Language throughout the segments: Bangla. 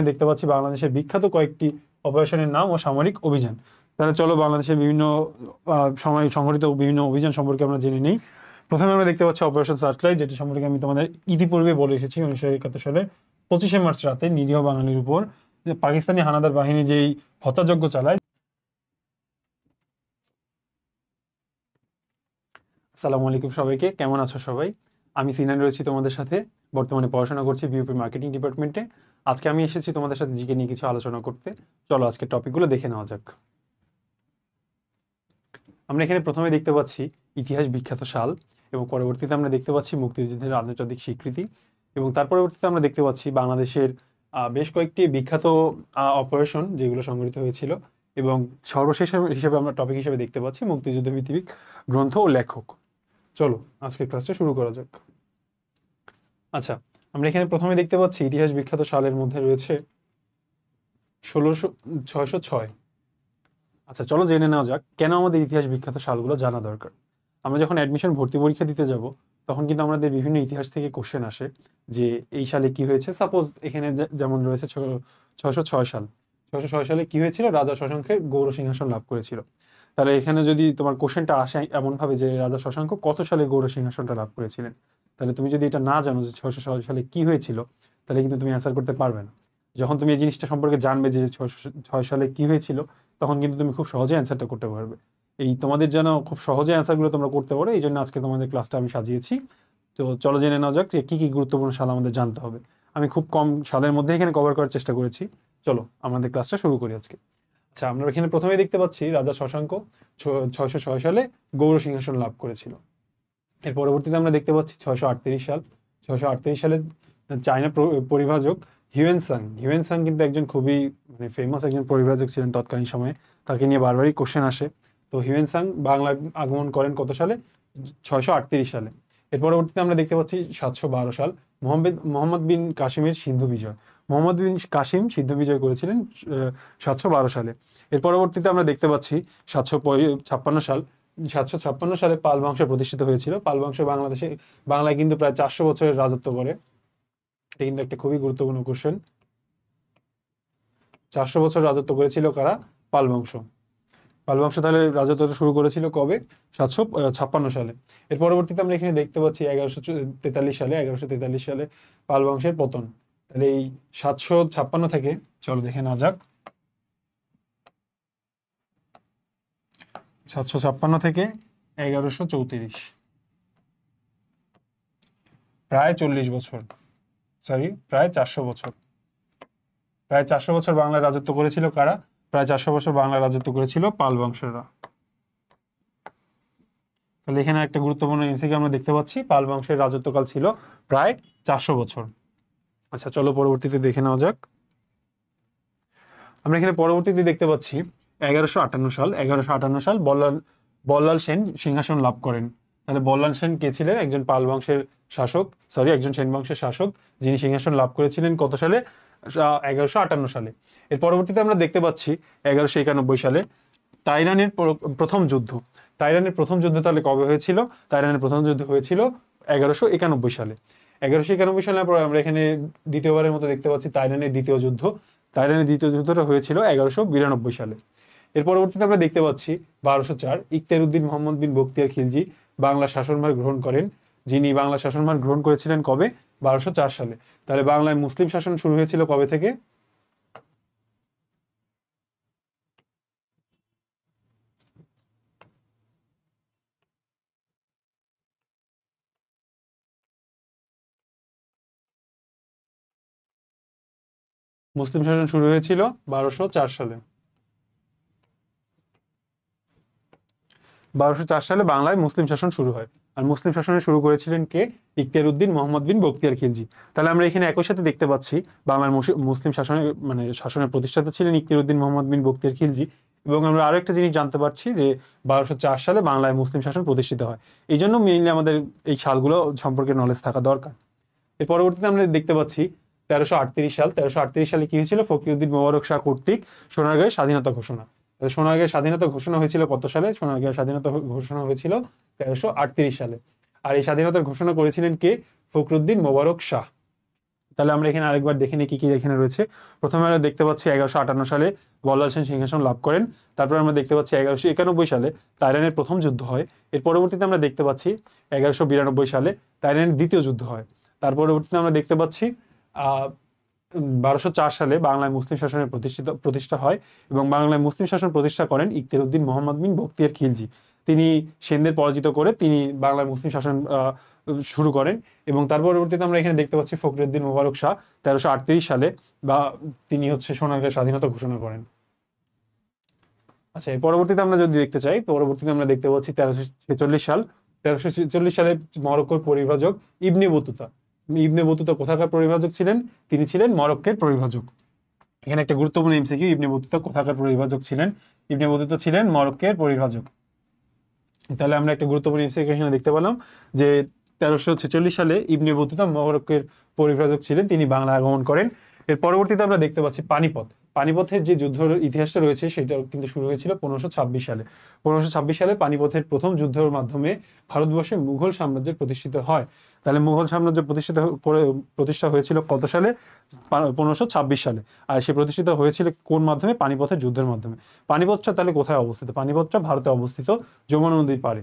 এখানে দেখতে পাচ্ছি বাংলাদেশের বিখ্যাত কয়েকটি অপারেশনের নাম ও সামরিক অভিযান। তাহলে চলো বাংলাদেশের বিভিন্ন সময় সংঘটিত বিভিন্ন অভিযান সম্পর্কে আমরা জেনে নিই। প্রথমে আমরা দেখতে পাচ্ছি অপারেশন সার্চলাইট, যেটি সম্পর্কে আমি তোমাদের ইতিপূর্বে বলে এসেছি। 1971 সালে 25শে মার্চ রাতে নিরীহ বাঙালির উপর পাকিস্তানি হানাদার বাহিনী যেই হত্যাযজ্ঞ চালায়। আসসালামু আলাইকুম সবাইকে, কেমন আছো সবাই? আমি সিনান রয়েছি তোমাদের সাথে। বর্তমানে পড়াশোনা করছি বিউপি মার্কেটিং ডিপার্টমেন্টে। আজকে আমি এসেছি তোমাদের সাথে জিকে নিয়ে কিছু আলোচনা করতে। চলো আজকে টপিকগুলো দেখে নেওয়া যাক। আমরা এখানে প্রথমে দেখতে পাচ্ছি ইতিহাস বিখ্যাত সাল, এবং পরবর্তীতে আমরা দেখতে পাচ্ছি মুক্তিযুদ্ধের আন্তর্জাতিক স্বীকৃতি, এবং তার পরবর্তীতে আমরা দেখতে পাচ্ছি বাংলাদেশের বেশ কয়েকটি বিখ্যাত অপারেশন যেগুলো সংঘটিত হয়েছিল, এবং সর্বশেষ হিসেবে আমরা টপিক হিসেবে দেখতে পাচ্ছি মুক্তিযুদ্ধ ভিত্তিক গ্রন্থ ও লেখক। চলো আজকের ক্লাসটা শুরু করা যাক। আচ্ছা, আমরা এখানে প্রথমে দেখতে পাচ্ছি ইতিহাস বিখ্যাত সালের মধ্যে রয়েছে 606। আচ্ছা, চলো জেনে নেওয়া যাক কেন আমাদের ইতিহাস বিখ্যাত সালগুলো জানা দরকার। আমরা যখন অ্যাডমিশন ভর্তি পরীক্ষা দিতে যাব, তখন কিন্তু আমাদের বিভিন্ন ইতিহাস থেকে কোশ্চেন আসে যে এই সালে কি হয়েছে। সাপোজ এখানে যেমন রয়েছে 606 সাল। 606 সালে কি হয়েছিল? রাজা শশাঙ্কের গৌর সিংহাসন লাভ করেছিল। তাহলে এখানে যদি তোমার কোশ্চেনটা আসে এমনভাবে যে রাজা শশাঙ্ক কত সালে গৌর সিংহাসনটা লাভ করেছিলেন, তাহলে তুমি যদি এটা না জানো যে 606 সালে কি হয়েছিল, তাহলে কিন্তু তুমি অ্যান্সার করতে পারবে না। যখন তুমি এই জিনিসটা সম্পর্কে জানবে যে 606 সালে কি হয়েছিল, তখন কিন্তু তুমি খুব সহজে অ্যান্সারটা করতে পারবে। এই তোমাদের যেন খুব সহজে অ্যান্সারগুলো তোমরা করতে পারো, এই জন্য আজকে তোমাদের ক্লাসটা আমি সাজিয়েছি। তো চলো জেনে নেওয়া যাক যে কি কি গুরুত্বপূর্ণ সাল আমাদের জানতে হবে। আমি খুব কম সালের মধ্যে এখানে কভার করার চেষ্টা করেছি। চলো আমাদের ক্লাসটা শুরু করি আজকে। আচ্ছা, আমরা এখানে প্রথমেই দেখতে পাচ্ছি রাজা শশাঙ্ক 606 সালে গৌর সিংহাসন লাভ করেছিল। এর পরবর্তীতে আমরা দেখতে পাচ্ছি 638 সাল। 638 সালে চায়না পরিভাষক হিউয়েন সাং কিন্তু একজন খুবই ফেমাস একজন পরিভাষক ছিলেন তৎকালীন সময়ে। তাকে নিয়ে বারবারই কোশ্চেন আসে। তো হিউয়েন সাং বাংলায় আগমন করেন কত সালে? 638 সালে। এর পরবর্তীতে আমরা দেখতে পাচ্ছি 712 সাল, মোহাম্মদ বিন কাসিমের সিন্ধু বিজয়। মোহাম্মদ বিন কাসিম সিন্ধু বিজয় করেছিলেন 712 সালে। এর পরবর্তীতে আমরা দেখতে পাচ্ছি 756 সাল। 756 সালে পাল বংশ প্রতিষ্ঠিত হয়েছিল। পাল বংশ বাংলায় কিন্তু প্রায় 400 বছরের রাজত্ব করে। এটা কিন্তু একটা খুবই গুরুত্বপূর্ণ কোশ্চেন। 400 বছর রাজত্ব করেছিল কারা? পাল বংশ। পাল বংশ তাহলে রাজত্বটা শুরু করেছিল কবে? 756 সালে। এর পরবর্তীতে আমরা এখানে দেখতে পাচ্ছি 1143 সালে পাল বংশের পতন। তাহলে এই 756 থেকে চলো দেখে নেওয়া যাক। 756 থেকে 1134, প্রায় 40 বছর, প্রায় 400 বছর। প্রায় 400 বছর বাংলায় রাজত্ব করেছিল কারা? প্রায় 400 বছর বাংলায় রাজত্ব করেছিল পাল বংশেরা। তাহলে এখানে একটা গুরুত্বপূর্ণ এমসিকিউ আমরা দেখতে পাচ্ছি, পাল বংশের রাজত্বকাল ছিল প্রায় 400 বছর। আচ্ছা, চলো পরবর্তীতে দেখে নেওয়া যাক। আমরা এখানে পরবর্তীতে দেখতে পাচ্ছি 1158 সাল। 1158 সাল বল্লাল সেন সিংহাসন লাভ করেন। তাহলে বল্লাল সেন কে ছিলেন? একজন পাল বংশের শাসক, একজন সেন বংশের শাসক, যিনি সিংহাসন লাভ করেছিলেন কত সালে? 1158 সালে। এর পরবর্তীতে আমরা দেখতে পাচ্ছি 1191 সালে তাইরানের প্রথম যুদ্ধ। তাইরানের প্রথম যুদ্ধ তাহলে কবে হয়েছিল? তাইরানের প্রথম যুদ্ধ হয়েছিল 1191 সালে। 1191 সালের পর আমরা এখানে দ্বিতীয়বারের মতো দেখতে পাচ্ছি তাইরানের দ্বিতীয় যুদ্ধ। তাইরানের দ্বিতীয় যুদ্ধটা হয়েছিল 1192 সালে। এর পরবর্তীতে আমরা দেখতে পাচ্ছি 1204 ইখতিয়ারউদ্দিন মোহাম্মদ বিন বখতিয়ার খিলজি বাংলা শাসনভার গ্রহণ করেন। যিনি বাংলা শাসনভার গ্রহণ করেছিলেন কবে? 1204 সালে। তাহলে বাংলায় মুসলিম শাসন শুরু হয়েছিল কবে থেকে? মুসলিম শাসন শুরু হয়েছিল 1204 সালে। 1204 সালে বাংলায় মুসলিম শাসন শুরু হয়। আর মুসলিম শাসনে শুরু করেছিলেন কে? ইখতিয়ারউদ্দিন মোহাম্মদ বিন বখতিয়ার খিলজি। তাহলে আমরা এখানে একই সাথে দেখতে পাচ্ছি বাংলার মুসলিম শাসনের প্রতিষ্ঠাতা ছিলেন ইখতিয়ারউদ্দিন মোহাম্মদ বিন বখতিয়ার খিলজি। এবং আমরা আরো একটা জিনিস জানতে পারছি যে 1204 সালে বাংলায় মুসলিম শাসন প্রতিষ্ঠিত হয়। এই জন্য মেইনলি আমাদের এই সালগুলো সম্পর্কে নলেজ থাকা দরকার। এর পরবর্তীতে আমরা দেখতে পাচ্ছি 1338 সাল। 1338 সালে কি হয়েছিল? ফকিরউদ্দিন মোবারক শাহ কর্তৃক সোনারগাঁয়ের স্বাধীনতা ঘোষণা। সোনারগাঁয়ের স্বাধীনতা ঘোষণা হয়েছিল কত সালে? সোনারগাঁয়ের স্বাধীনতা ঘোষণা হয়েছিল 1338 সালে। আর এই স্বাধীনতার ঘোষণা করেছিলেন কে? ফখরুদ্দিন মোবারক শাহ। তাহলে আমরা এখানে আরেকবার দেখে নিই কি কি এখানে রয়েছে। প্রথমে আমরা দেখতে পাচ্ছি 1158 সালে বল্লাল সেন সিংহাসন লাভ করেন। তারপর আমরা দেখতে পাচ্ছি 1191 সালে তাইওয়ানের প্রথম যুদ্ধ হয়। এর পরবর্তীতে আমরা দেখতে পাচ্ছি 1192 সালে তাইওয়ানের দ্বিতীয় যুদ্ধ হয়। তার পরবর্তীতে আমরা দেখতে পাচ্ছি 1204 সালে বাংলায় মুসলিম শাসনের প্রতিষ্ঠা হয় এবং বাংলায় মুসলিম শাসন প্রতিষ্ঠা করেন ইখতিয়ার উদ্দিন মোহাম্মদ বিন বখতিয়ার খিলজি। তিনি সেনদের পরাজিত করে তিনি বাংলায় মুসলিম শাসন শুরু করেন। এবং তার পরবর্তীতে আমরা এখানে দেখতে পাচ্ছি ফখরুদ্দিন মোবারক শাহ 1338 সালে তিনি সোনারগাঁয়ের স্বাধীনতা ঘোষণা করেন। আচ্ছা, এর পরবর্তীতে আমরা যদি দেখতে চাই, পরবর্তীতে আমরা দেখতে পাচ্ছি 1346 সাল। 1346 সালে মরক্কোর পরিব্রাজক ইবনে বতুতা। ইবনে বতুতা কোথাকার পরিব্রাজক ছিলেন? তিনি ছিলেন মরক্কোর পরিব্রাজক। এখানে একটা গুরুত্বপূর্ণ এমসিকিউ, ইবনে বতুতা কোথাকার পরিব্রাজক ছিলেন? ইবনে বতুতা ছিলেন মরক্কোর পরিব্রাজক। তাহলে আমরা একটা গুরুত্বপূর্ণ এমসিকিউ এখানে দেখতে পেলাম যে 1346 সালে ইবনে বতুতা মরক্কোর পরিব্রাজক ছিলেন, তিনি বাংলা আগমন করেন। এর পরবর্তীতে আমরা দেখতে পাচ্ছি পানিপথ। পানিপথের যে যুদ্ধের ইতিহাসটা রয়েছে সেটা কিন্তু শুরু হয়েছিল 1526 সালে। 1526 সালে পানিপথের প্রথম যুদ্ধের মাধ্যমে ভারতবর্ষে মুঘল সাম্রাজ্যের প্রতিষ্ঠিত হয়। তাহলে মুঘল সাম্রাজ্য প্রতিষ্ঠা হয়েছিল কত সালে? 1526 সালে। আর সে প্রতিষ্ঠিত হয়েছিল কোন মাধ্যমে? পানিপথের যুদ্ধের মাধ্যমে। পানিপথটা তাহলে কোথায় অবস্থিত? পানিপথটা ভারতে অবস্থিত, যমুনা নদীর পাড়ে,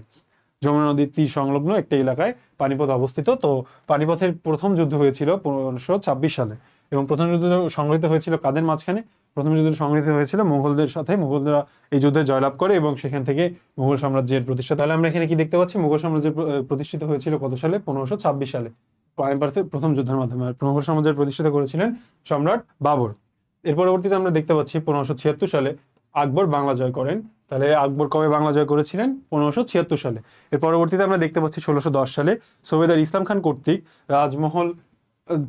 যমুনা নদীর তীর সংলগ্ন একটা এলাকায় পানিপথ অবস্থিত। তো পানিপথের প্রথম যুদ্ধ হয়েছিল 1526 সালে এবং প্রথম যুদ্ধ সংঘটিত হয়েছিল কাদের মাঝখানে? প্রথম যুদ্ধ সংঘটিত হয়েছিল মুঘলদের সাথে। মুঘলরা এই যুদ্ধে জয়লাভ করে এবং সেখান থেকে মুঘল সাম্রাজ্যের প্রতিষ্ঠা। তাহলে আমরা এখানে কি দেখতে পাচ্ছি? মুঘল সাম্রাজ্যের প্রতিষ্ঠিত হয়েছিল কত সালে? 1526 সালে পানিপথের প্রথম যুদ্ধের মাধ্যমে। আর মুঘল সাম্রাজ্যের প্রতিষ্ঠিত করেছিলেন সম্রাট বাবর। এর পরবর্তীতে আমরা দেখতে পাচ্ছি 1576 সালে আকবর বাংলা জয় করেন। তাহলে আকবর কবে বাংলা জয় করেছিলেন? 1576 সালে। এর পরবর্তীতে আমরা দেখতে পাচ্ছি 1610 সালে সুবেদার ইসলাম খান কর্তৃক রাজমহল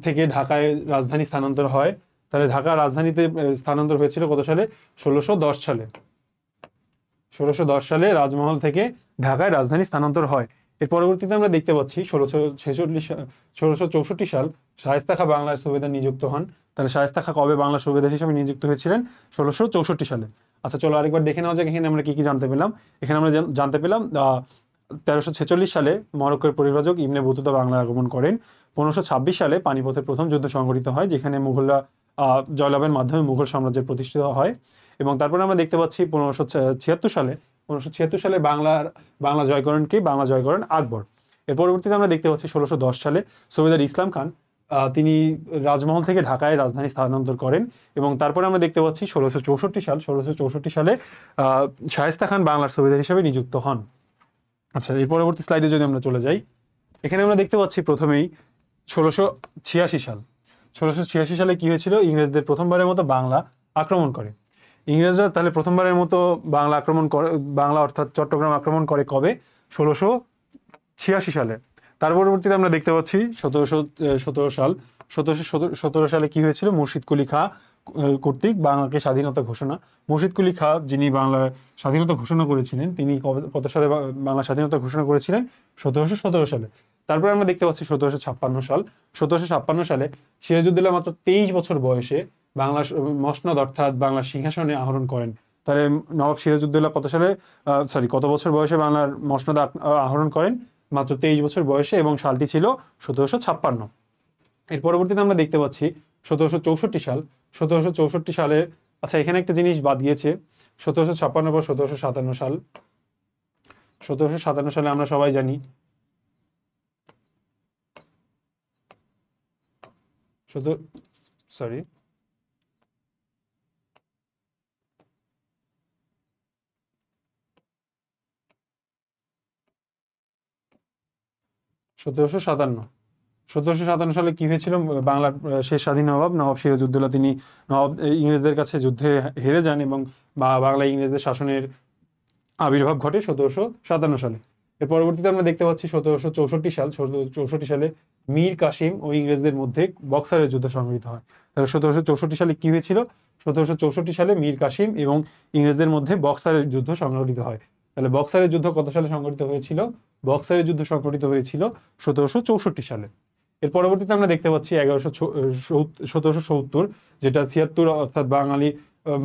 থেকে ঢাকায় রাজধানী স্থানান্তর হয়। তাহলে ঢাকা রাজধানীতে স্থানান্তর হয়েছিল কত সালে? 1610 সালে। 1610 সালে রাজমহল থেকে ঢাকায় রাজধানী স্থানান্তর হয়। এর পরবর্তীতে আমরা দেখতে পাচ্ছি 1664 সাল শায়েস্তা খাঁ বাংলার সুবেদার নিযুক্ত হন। তাহলে শায়েস্তা খাঁ কবে বাংলার সুবেদার হিসেবে নিযুক্ত হয়েছিলেন? 1664 সালে। আচ্ছা, চলো আরেকবার দেখে নেওয়া যাক এখানে আমরা কি কি জানতে পেলাম। এখানে আমরা জানতে পেলাম 1346 সালে মরক্কোর পরিব্রাজক ইবনে বতুতা বাংলায় আগমন করেন। 1526 সালে পানিপথের প্রথম যুদ্ধ সংঘটিত হয়, যেখানে মুঘলরা জয়লাভের মাধ্যমে মুঘল সাম্রাজ্যের প্রতিষ্ঠিত হয়। এবং তারপরে আমরা দেখতে পাচ্ছি 1576 সালে বাংলা জয় করেন কে? বাংলা জয় করেন আকবর। এর পরবর্তীতে আমরা দেখতে পাচ্ছি 1610 সালে সুবেদার ইসলাম খান তিনি রাজমহল থেকে ঢাকায় রাজধানী স্থানান্তর করেন। এবং তারপরে আমরা দেখতে পাচ্ছি 1664 সালে শায়েস্তা খান বাংলার সুবেদার হিসেবে নিযুক্ত হন। আচ্ছা, এর পরবর্তী স্লাইডে যদি আমরা চলে যাই, এখানে আমরা দেখতে পাচ্ছি প্রথমেই 1686 সাল। 1686 সালে কি হয়েছিল? ইংরেজদের প্রথমবারের মতো বাংলা আক্রমণ করে। ইংরেজরা তাহলে প্রথমবারের মতো বাংলা আক্রমণ করে, বাংলা অর্থাৎ চট্টগ্রাম আক্রমণ করে কবে? 1686 সালে। তার পরবর্তীতে আমরা দেখতে পাচ্ছি 1717 সালে কি হয়েছিল? মুর্শিদ কুলি খাঁ কর্তৃক বাংলাকে স্বাধীনতা ঘোষণা। মুর্শিদ কুলি খাঁ যিনি বাংলার স্বাধীনতা ঘোষণা করেছিলেন, তিনি কত সালে বাংলা স্বাধীনতা ঘোষণা করেছিলেন? 1717 সালে। তারপরে আমরা দেখতে পাচ্ছি 1756 সাল। 1756 সালে সিরাজউদ্দৌলা মাত্র 23 বছর বয়সে বাংলা মসনদ অর্থাৎ বাংলার সিংহাসনে আহরণ করেন। তাহলে নবাব সিরাজউদ্দৌলা কত বছর বয়সে বাংলার মসনদ আহরণ করেন? মাত্র 23 বছর বয়সে, এবং সালটি ছিল 1756। এর পরবর্তীতে আমরা দেখতে পাচ্ছি 1764 সাল। 1764 সালে, আচ্ছা এখানে একটা জিনিস বাদ গিয়েছে, 1756 পর 1757 সাল। 1757 সালে আমরা সবাই জানি সরি 1757 সালে কি হয়েছিল? বাংলার শেষ স্বাধীন নবাব সিরাজউদ্দৌলা তিনি ইংরেজদের কাছে যুদ্ধে হেরে যান এবং বাংলায় ইংরেজদের শাসনের আবির্ভাব ঘটে 1757 সালে। এর পরবর্তীতে আমরা দেখতে পাচ্ছি 1764 সালে মীর কাসিম ও ইংরেজদের মধ্যে বক্সারের যুদ্ধ সংঘটিত হয়। তাহলে 1764 সালে কি হয়েছিল? 1764 সালে মীর কাসিম এবং ইংরেজদের মধ্যে বক্সারের যুদ্ধ সংঘটিত হয়। তাহলে বক্সারের যুদ্ধ কত সালে সংঘটিত হয়েছিল? বক্সারের যুদ্ধ সংঘটিত হয়েছিল 1764 সালে। এর পরবর্তীতে আমরা দেখতে পাচ্ছি 1770, যেটা 76 অর্থাৎ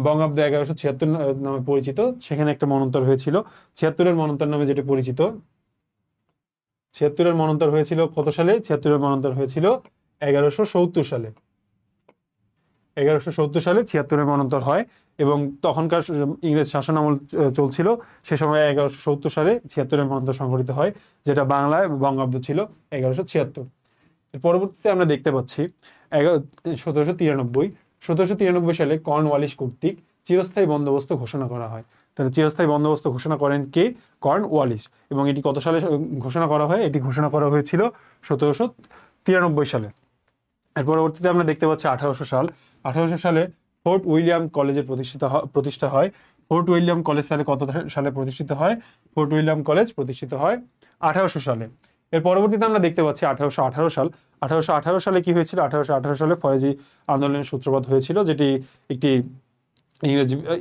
বঙ্গাব্দ 1176 নামে পরিচিত, সেখানে একটা মন্বন্তর হয়েছিল। 76-এর মন্বন্তর নামে যেটা পরিচিত, 76-এর মন্বন্তর হয়েছিল কত সালে? 76-এর মন্বন্তর হয়েছিল 1170 সালে। 1170 সালে 76-এর মন্বন্তর হয় এবং তখনকার ইংরেজ শাসন আমল চলছিল, সে সময় 1170 সালে 76-এর মন্বন্তর সংঘটিত হয়, যেটা বাংলায় বঙ্গাব্দ ছিল 1176। এর পরবর্তীতে আমরা দেখতে পাচ্ছি 1793 সালে কর্নওয়ালিস কর্তৃক চিরস্থায়ী বন্দোবস্ত ঘোষণা করা হয়। তাহলে চিরস্থায়ী বন্দোবস্ত ঘোষণা করেন কে? কর্নওয়ালিস। এবং এটি কত সালে ঘোষণা করা হয়? এটি ঘোষণা করা হয়েছিল 1793 সালে। এর পরবর্তীতে আমরা দেখতে পাচ্ছি 1800 সালে ফোর্ট উইলিয়াম কলেজের প্রতিষ্ঠা হয়। ফোর্ট উইলিয়াম কলেজ কত সালে প্রতিষ্ঠিত হয়? ফোর্ট উইলিয়াম কলেজ প্রতিষ্ঠিত হয় 1800 সালে। এর পরবর্তীতে আমরা দেখতে পাচ্ছি 1818 সালে কি হয়েছিল? 1818 সালে ফরাজি আন্দোলনের সূত্রপাত হয়েছিল, যেটি একটি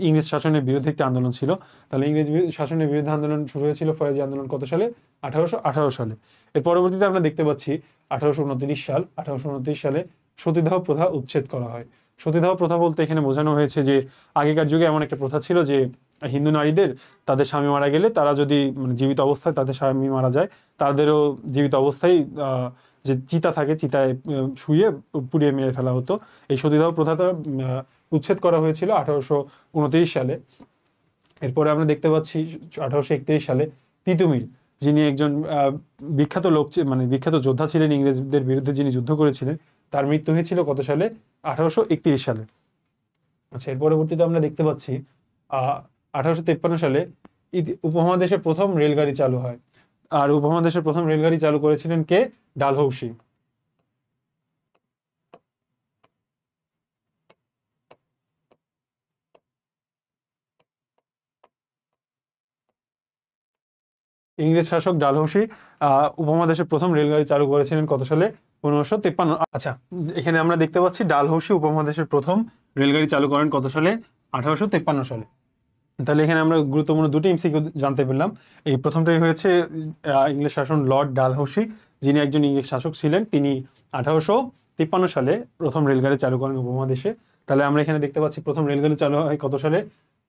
ইংরেজ শাসনের বিরুদ্ধে একটি আন্দোলন ছিল। তাহলে ইংরেজ শাসনের বিরুদ্ধে আন্দোলন শুরু হয়েছিল, ফরাজি আন্দোলন কত সালে? 1818 সালে। এর পরবর্তীতে আমরা দেখতে পাচ্ছি 1829 সালে সতীদাহ প্রথা উচ্ছেদ করা হয়। সতীদাহ প্রথা বলতে এখানে বোঝানো হয়েছে যে আগেকার যুগে এমন একটা প্রথা ছিল যে হিন্দু নারীদের তাদের স্বামী মারা গেলে, তারা যদি জীবিত অবস্থায় তাদের স্বামী মারা যায়, তাদেরও জীবিত অবস্থায় যে চিতা থাকে, চিতায় শুয়ে পুড়িয়ে মেরে ফেলা হতো। এই সতীদাহ প্রথাটা উচ্ছেদ করা হয়েছিল 1829 সালে। এরপরে আমরা দেখতে পাচ্ছি 1831 সালে তিতুমির, যিনি একজন বিখ্যাত লোক, বিখ্যাত যোদ্ধা ছিলেন, ইংরেজদের বিরুদ্ধে যিনি যুদ্ধ করেছিলেন, তার মৃত্যু হয়েছিল কত সালে? 1831 সালে। আচ্ছা, এর পরবর্তীতে আমরা দেখতে পাচ্ছি 1853 সালে উপমহাদেশে প্রথম রেলগাড়ি চালু হয়। আর উপমহাদেশের প্রথম রেলগাড়ি চালু করেছিলেন কে? ডালহৌসি। ইংরেজ শাসক ডালহৌসি উপমহাদেশের প্রথম রেলগাড়ি চালু করেছিলেন কত সালে? 1553। আচ্ছা, এখানে আমরা দেখতে পাচ্ছি ডালহৌসি উপমহাদেশের প্রথম রেলগাড়ি চালু করেন কত সালে? 1853 সালে। তাহলে এখানে আমরা গুরুত্বপূর্ণ দুটি এমসিকিউ জানতে পারলাম। এই প্রথমটাই হয়েছে ইংরেজ শাসন লর্ড ডালহৌসি, যিনি একজন ইংরেজ শাসক ছিলেন, তিনি 1853 সালে প্রথম রেলগাড়ি চালু করেন উপমহাদেশে। তাহলে আমরা এখানে দেখতে পাচ্ছি প্রথম রেলগাড়ি চালু হয় কত সালে?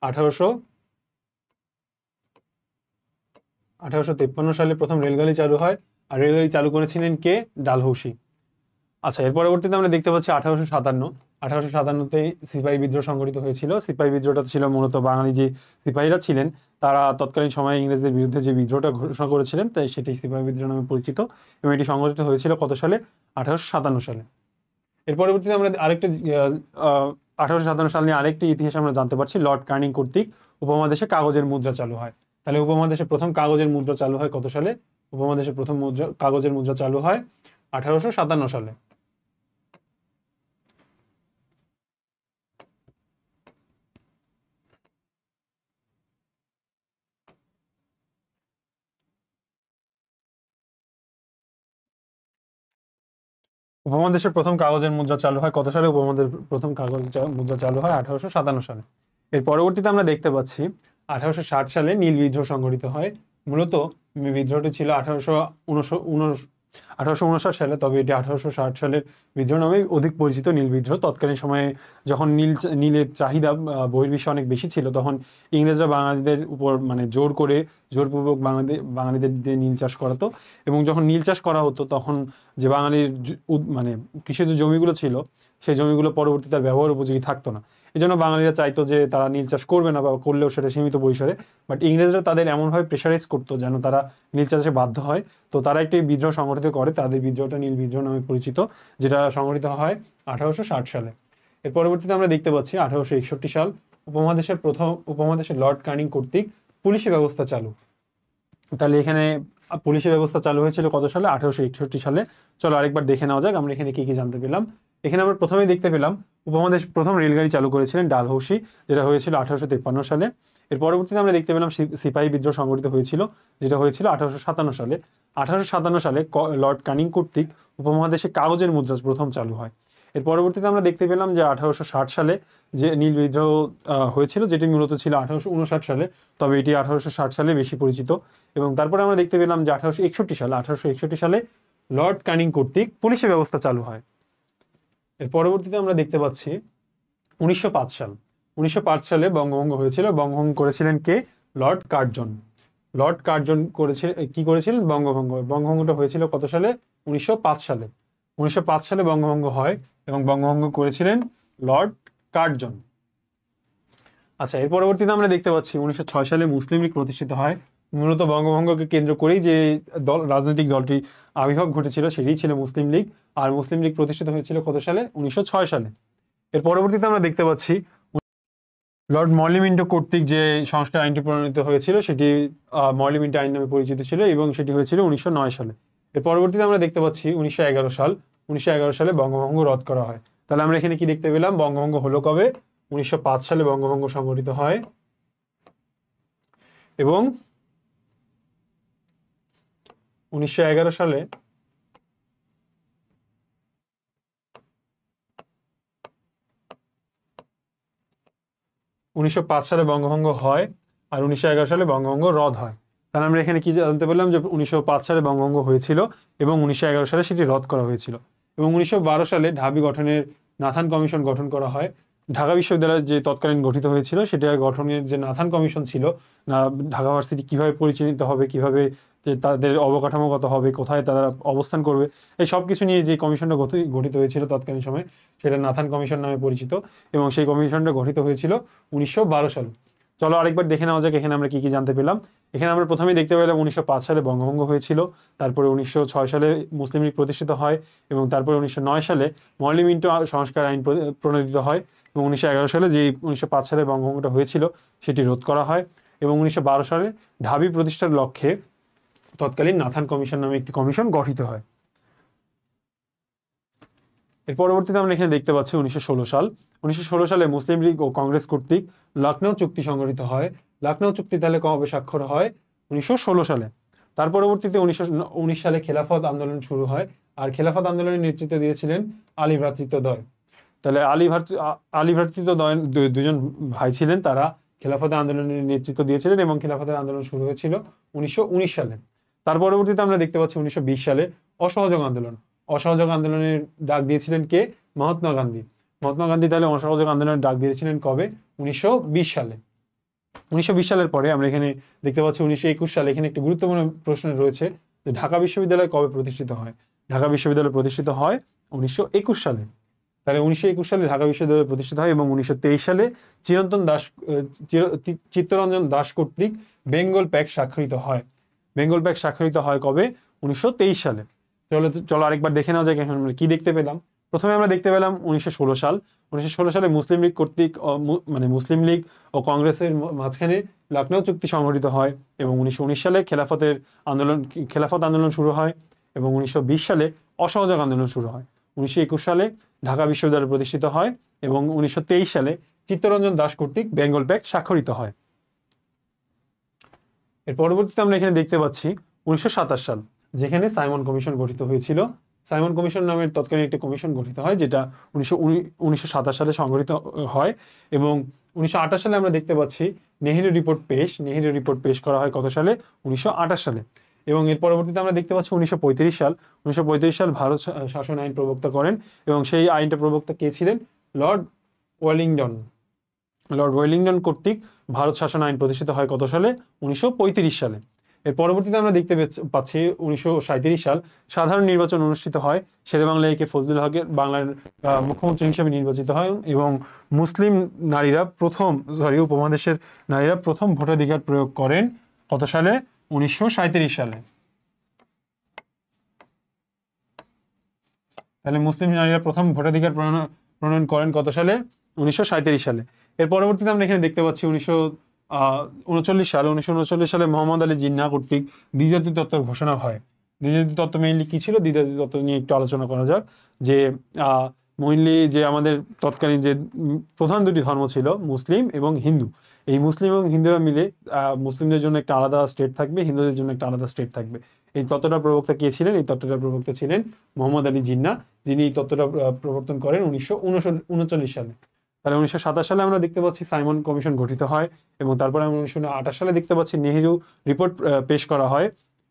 1853 সালে প্রথম রেলগাড়ি চালু হয়। আর রেলগাড়ি চালু করেছিলেন কে? ডালহৌসি। আচ্ছা, এর পরবর্তীতে আমরা দেখতে পাচ্ছি 1857-তে সিপাহী বিদ্রোহ সংঘটিত হয়েছিল। সিপাহী বিদ্রোহটা ছিল মূলত বাঙালি যে সিপাহীরা ছিলেন, তারা তৎকালীন সময়ে ইংরেজদের বিরুদ্ধে যে বিদ্রোহটা ঘোষণা করেছিলেন, তাই সেটি সিপাহী বিদ্রোহ নামে পরিচিত। এবং এটি সংঘটিত হয়েছিল কত সালে? 1857 সালে। এর পরবর্তীতে আমরা 1857 সাল নিয়ে আরেকটি ইতিহাস আমরা জানতে পারছি। লর্ড কার্নিং কর্তৃক উপমহাদেশে কাগজের মুদ্রা চালু হয়। তাহলে উপমহাদেশে প্রথম কাগজের মুদ্রা চালু হয় কত সালে? উপমহাদেশে প্রথম কাগজের মুদ্রা চালু হয় 1857 সালে। উপমহাদেশের প্রথম কাগজের মুদ্রা চালু হয় কত সালে? উপমহাদেশের প্রথম মুদ্রা চালু হয় 1857 সালে। এর পরবর্তীতে আমরা দেখতে পাচ্ছি 1860 সালে নীল বিদ্রোহ সংঘটিত হয়। মূলত বিদ্রোহটি ছিল 1859 সালে, তবে এটি 1860 সালের বিদ্রোহ নামে অধিক পরিচিত। নীল বিদ্রোহ তৎকালীন সময়ে যখন নীলের চাহিদা বহির্বিশ্বে অনেক বেশি ছিল, তখন ইংরেজরা বাঙালিদের উপর জোরপূর্বক বাঙালিদের দিয়ে নীল চাষ করাতো। এবং যখন নীল চাষ করা হতো, তখন যে বাঙালির কৃষিজ জমিগুলো ছিল, সেই জমিগুলো পরবর্তীতে ব্যবহার উপযোগী থাকতো না। এই জন্য বাঙালিরা চাইতো যে তারা নীল চাষ করবে না, বা করলেও সেটা সীমিত পরিসরে। বাট ইংরেজরা তাদের এমনভাবে প্রেশারাইজ করতো যেন তারা নীল চাষে বাধ্য হয়। তো তারা একটি বিদ্রোহ সংগঠিত করে, তাদের বিদ্রোহটা নীল বিদ্রোহ নামে পরিচিত, যেটা সংগঠিত হয় 1860 সালে। এর পরবর্তীতে আমরা দেখতে পাচ্ছি 1861 সাল উপমহাদেশের লর্ড কার্নিং কর্তৃক পুলিশি ব্যবস্থা চালু। তাহলে এখানে পুলিশি ব্যবস্থা চালু হয়েছিল কত সালে? 1861 সালে। চলো আরেকবার দেখে নেওয়া যাক আমরা এখানে কি কি জানতে পেলাম। এখানে আমরা প্রথমেই দেখতে পেলাম উপমহাদেশ প্রথম রেলগাড়ি চালু করেছিলেন ডালহৌসি, যেটা হয়েছিল 1853 সালে। এর পরবর্তীতে আমরা দেখতে পেলাম সিপাহী বিদ্রোহ সংঘটিত হয়েছিল, যেটা হয়েছিল 1857 সালে। 1857 সালে লর্ড কার্নিং কর্তৃক উপমহাদেশে কাগজের মুদ্রা প্রথম চালু হয়। এর পরবর্তীতে আমরা দেখতে পেলাম যে 1860 সালে যে নীল বিদ্রোহ হয়েছিল, যেটি মূলত ছিল 1859 সালে, তবে এটি 1860 সালে বেশি পরিচিত। এবং তারপরে আমরা দেখতে পেলাম যে 1861 সালে লর্ড কার্নিং কর্তৃক পুলিশি ব্যবস্থা চালু হয়। এর পরবর্তীতে আমরা দেখতে পাচ্ছি 1905 সালে বঙ্গভঙ্গ হয়েছিল। বঙ্গভঙ্গ করেছিলেন কে? Lord Curzon. কি করেছিলেন? বঙ্গভঙ্গটা হয়েছিল কত সালে? 1905 সালে। 1905 সালে বঙ্গভঙ্গ হয় এবং বঙ্গভঙ্গ করেছিলেন লর্ড কার্জন। আচ্ছা, এর পরবর্তীতে আমরা দেখতে পাচ্ছি 1906 সালে মুসলিম লীগ প্রতিষ্ঠিত হয়। মূলত বঙ্গভঙ্গকে কেন্দ্র করেই যে রাজনৈতিক দলটি আবির্ভাব ঘটেছিল সেটি ছিল মুসলিম লীগ। আর মুসলিম লীগ প্রতিষ্ঠিত হয়েছিল কত সালে? 1906 সালে। এর পরবর্তীতে আমরা দেখতে পাচ্ছি লর্ড মরলি মিন্টো কর্তৃক যে সংস্কার আইনটি প্রণীত হয়েছিল সেটি মরলি মিন্টো আইন নামে পরিচিত ছিল এবং সেটি হয়েছিল 1909 সালে। এর পরবর্তীতে আমরা দেখতে পাচ্ছি 1911 সালে বঙ্গভঙ্গ রদ করা হয়। তাহলে আমরা এখানে কি দেখতে পেলাম? বঙ্গভঙ্গ হলো কবে? 1905 সালে বঙ্গভঙ্গ সংঘটিত হয় এবং 1911 সালে বঙ্গভঙ্গ হয় আর 1911 সালে বঙ্গভঙ্গ রদ হয়। তাহলে আমরা এখানে কি জানতে পারলাম? যে 1905 সালে বঙ্গভঙ্গ হয়েছিল এবং 1911 সালে সেটি রদ করা হয়েছিল এবং 1912 সালে ঢাবি গঠনের নাথান কমিশন গঠন করা হয়। ঢাকা বিশ্ববিদ্যালয় যে তৎকালীন গঠিত হয়েছিল সেটা গঠনের যে নাথান কমিশন ছিল, ঢাকা ভার্সিটি কিভাবে পরিচালিত হবে, কিভাবে যে তাদের অবকাঠামোগত হবে, কোথায় তারা অবস্থান করবে, এই সব কিছু নিয়ে যে কমিশনটা গঠিত হয়েছিল তৎকালীন সময় সেটা নাথান কমিশন নামে পরিচিত এবং সেই কমিশনটা গঠিত হয়েছিল 1912 সালে। চলো আরেকবার দেখে নেওয়া যাক এখানে আমরা কি কি জানতে পেলাম। এখানে আমরা প্রথমেই দেখতে পেলাম 1905 সালে বঙ্গভঙ্গ হয়েছিল, তারপরে 1906 সালে মুসলিম লীগ প্রতিষ্ঠিত হয় এবং তারপরে 1909 সালে মরলি মিন্টো সংস্কার আইন প্রণীত হয় এবং 1911 সালে যে 1905 সালে বঙ্গভঙ্গটা হয়েছিল সেটি রোধ করা হয় এবং 1912 সালে ঢাবি প্রতিষ্ঠার লক্ষ্যে তৎকালীন নাথান কমিশন নামে একটি কমিশন গঠিত হয়। এর পরবর্তীতে আমরা এখানে দেখতে পাচ্ছি 1916 সালে মুসলিম লীগ ও কংগ্রেস কর্তৃক লখনৌ চুক্তি সংঘটিত হয়। লখনৌ চুক্তি তাহলে কবে স্বাক্ষর হয়? 1916 সালে। তার পরবর্তীতে 1919 সালে খেলাফত আন্দোলন শুরু হয় আর খেলাফত আন্দোলনের নেতৃত্ব দিয়েছিলেন আলী ভ্রাতৃদ্বয়। তাহলে আলী ভ্রাতৃদ্বয় দুজন ভাই ছিলেন, তারা খেলাফতের আন্দোলনের নেতৃত্ব দিয়েছিলেন এবং খেলাফতের আন্দোলন শুরু হয়েছিল 1919 সালে। তার পরবর্তীতে আমরা দেখতে পাচ্ছি 1920 সালে অসহযোগ আন্দোলনের ডাক দিয়েছিলেন কে? মহাত্মা গান্ধী। তাহলে অসহযোগ আন্দোলনের ডাক দিয়েছিলেন কবে? 1920 সালে। 1920 সালের পরে আমরা এখানে দেখতে পাচ্ছি 1921 সালে। এখানে একটি গুরুত্বপূর্ণ প্রশ্ন রয়েছে যে ঢাকা বিশ্ববিদ্যালয় কবে প্রতিষ্ঠিত হয়? ঢাকা বিশ্ববিদ্যালয় প্রতিষ্ঠিত হয় 1921 সালে। তাহলে 1921 সালে ঢাকা বিশ্ববিদ্যালয় প্রতিষ্ঠিত হয় এবং 1923 সালে চিত্তরঞ্জন দাস কর্তৃক বেঙ্গল প্যাক্ট স্বাক্ষরিত হয়। বেঙ্গল প্যাক্ট স্বাক্ষরিত হয় কবে? 1923 সালে। চলো আরেকবার দেখে নেওয়া যায় এখন আমরা কি দেখতে পেলাম। প্রথমে আমরা দেখতে পেলাম 1916 সালে মুসলিম লীগ কর্তৃক মুসলিম লীগ ও কংগ্রেসের মাঝখানে লখনৌ চুক্তি সংঘটিত হয় এবং 1919 সালে খেলাফত আন্দোলন শুরু হয় এবং 1920 সালে অসহযোগ আন্দোলন শুরু হয়। 1921 সালে ঢাকা বিশ্ববিদ্যালয় প্রতিষ্ঠিত হয় এবং 1923 সালে চিত্তরঞ্জন দাস কর্তৃক বেঙ্গল প্যাক্ট স্বাক্ষরিত হয়। এর পরবর্তীতে আমরা এখানে দেখতে পাচ্ছি 1927 সাল, যেখানে সাইমন কমিশন গঠিত হয়েছিল। সাইমন কমিশন নামের তৎকালীন একটি কমিশন গঠিত হয় যেটা 1927 সালে সংগঠিত হয় এবং 1928 সালে আমরা দেখতে পাচ্ছি নেহেরু রিপোর্ট পেশ করা হয় কত সালে? 1928 সালে। এবং এর পরবর্তীতে আমরা দেখতে পাচ্ছি 1935 সাল ভারত শাসন আইন প্রবক্তা করেন এবং সেই আইনটা প্রবক্তা কে ছিলেন? লর্ড ওয়েলিংটন কর্তৃক ভারত শাসন আইন প্রতিষ্ঠিত হয় কত সালে? 1935 সালে। এর পরবর্তীতে আমরা দেখতে পাচ্ছি 1937 সাল সাধারণ নির্বাচন অনুষ্ঠিত হয়। শেরেবাংলা একে ফজলুল হকের বাংলার মুখ্যমন্ত্রী হিসেবে নির্বাচিত হয় এবং উপমহাদেশের নারীরা প্রথম ভোটাধিকার প্রয়োগ করেন কত সালে? 1937 সালে। তাহলে মুসলিম নারীরা প্রথম ভোটাধিকার প্রণয়ন করেন কত সালে? 1937 সালে। এর পরবর্তীতে আমরা এখানে দেখতে পাচ্ছি 1939 সালে মোহাম্মদ আলী জিন্নাহ কর্তৃক দ্বিজাতি তত্ত্বের ঘোষণা হয়। দ্বিজাতি তত্ত্ব মেইনলি কি ছিল? দ্বিজাতি তত্ত্ব নিয়ে একটু আলোচনা করা যাক। যে মেইনলি যে আমাদের তৎকালীন যে প্রধান দুটি ধর্ম ছিল মুসলিম এবং হিন্দু, এই মুসলিম এবং হিন্দুরা মিলে মুসলিমদের জন্য একটা আলাদা স্টেট থাকবে, হিন্দুদের জন্য একটা আলাদা স্টেট থাকবে। এই তত্ত্বটার প্রবক্তা কে ছিলেন? এই তত্ত্বটার প্রবক্তা ছিলেন মোহাম্মদ আলী জিন্নাহ, যিনি এই তত্ত্বটা প্রবর্তন করেন 1939 সালে। তাহলে 1927 সালে আমরা দেখতে পাচ্ছি সাইমন কমিশন গঠিত হয় এবং তারপরে আমরা 1928 সালে দেখতে পাচ্ছি নেহেরু রিপোর্ট পেশ করা হয়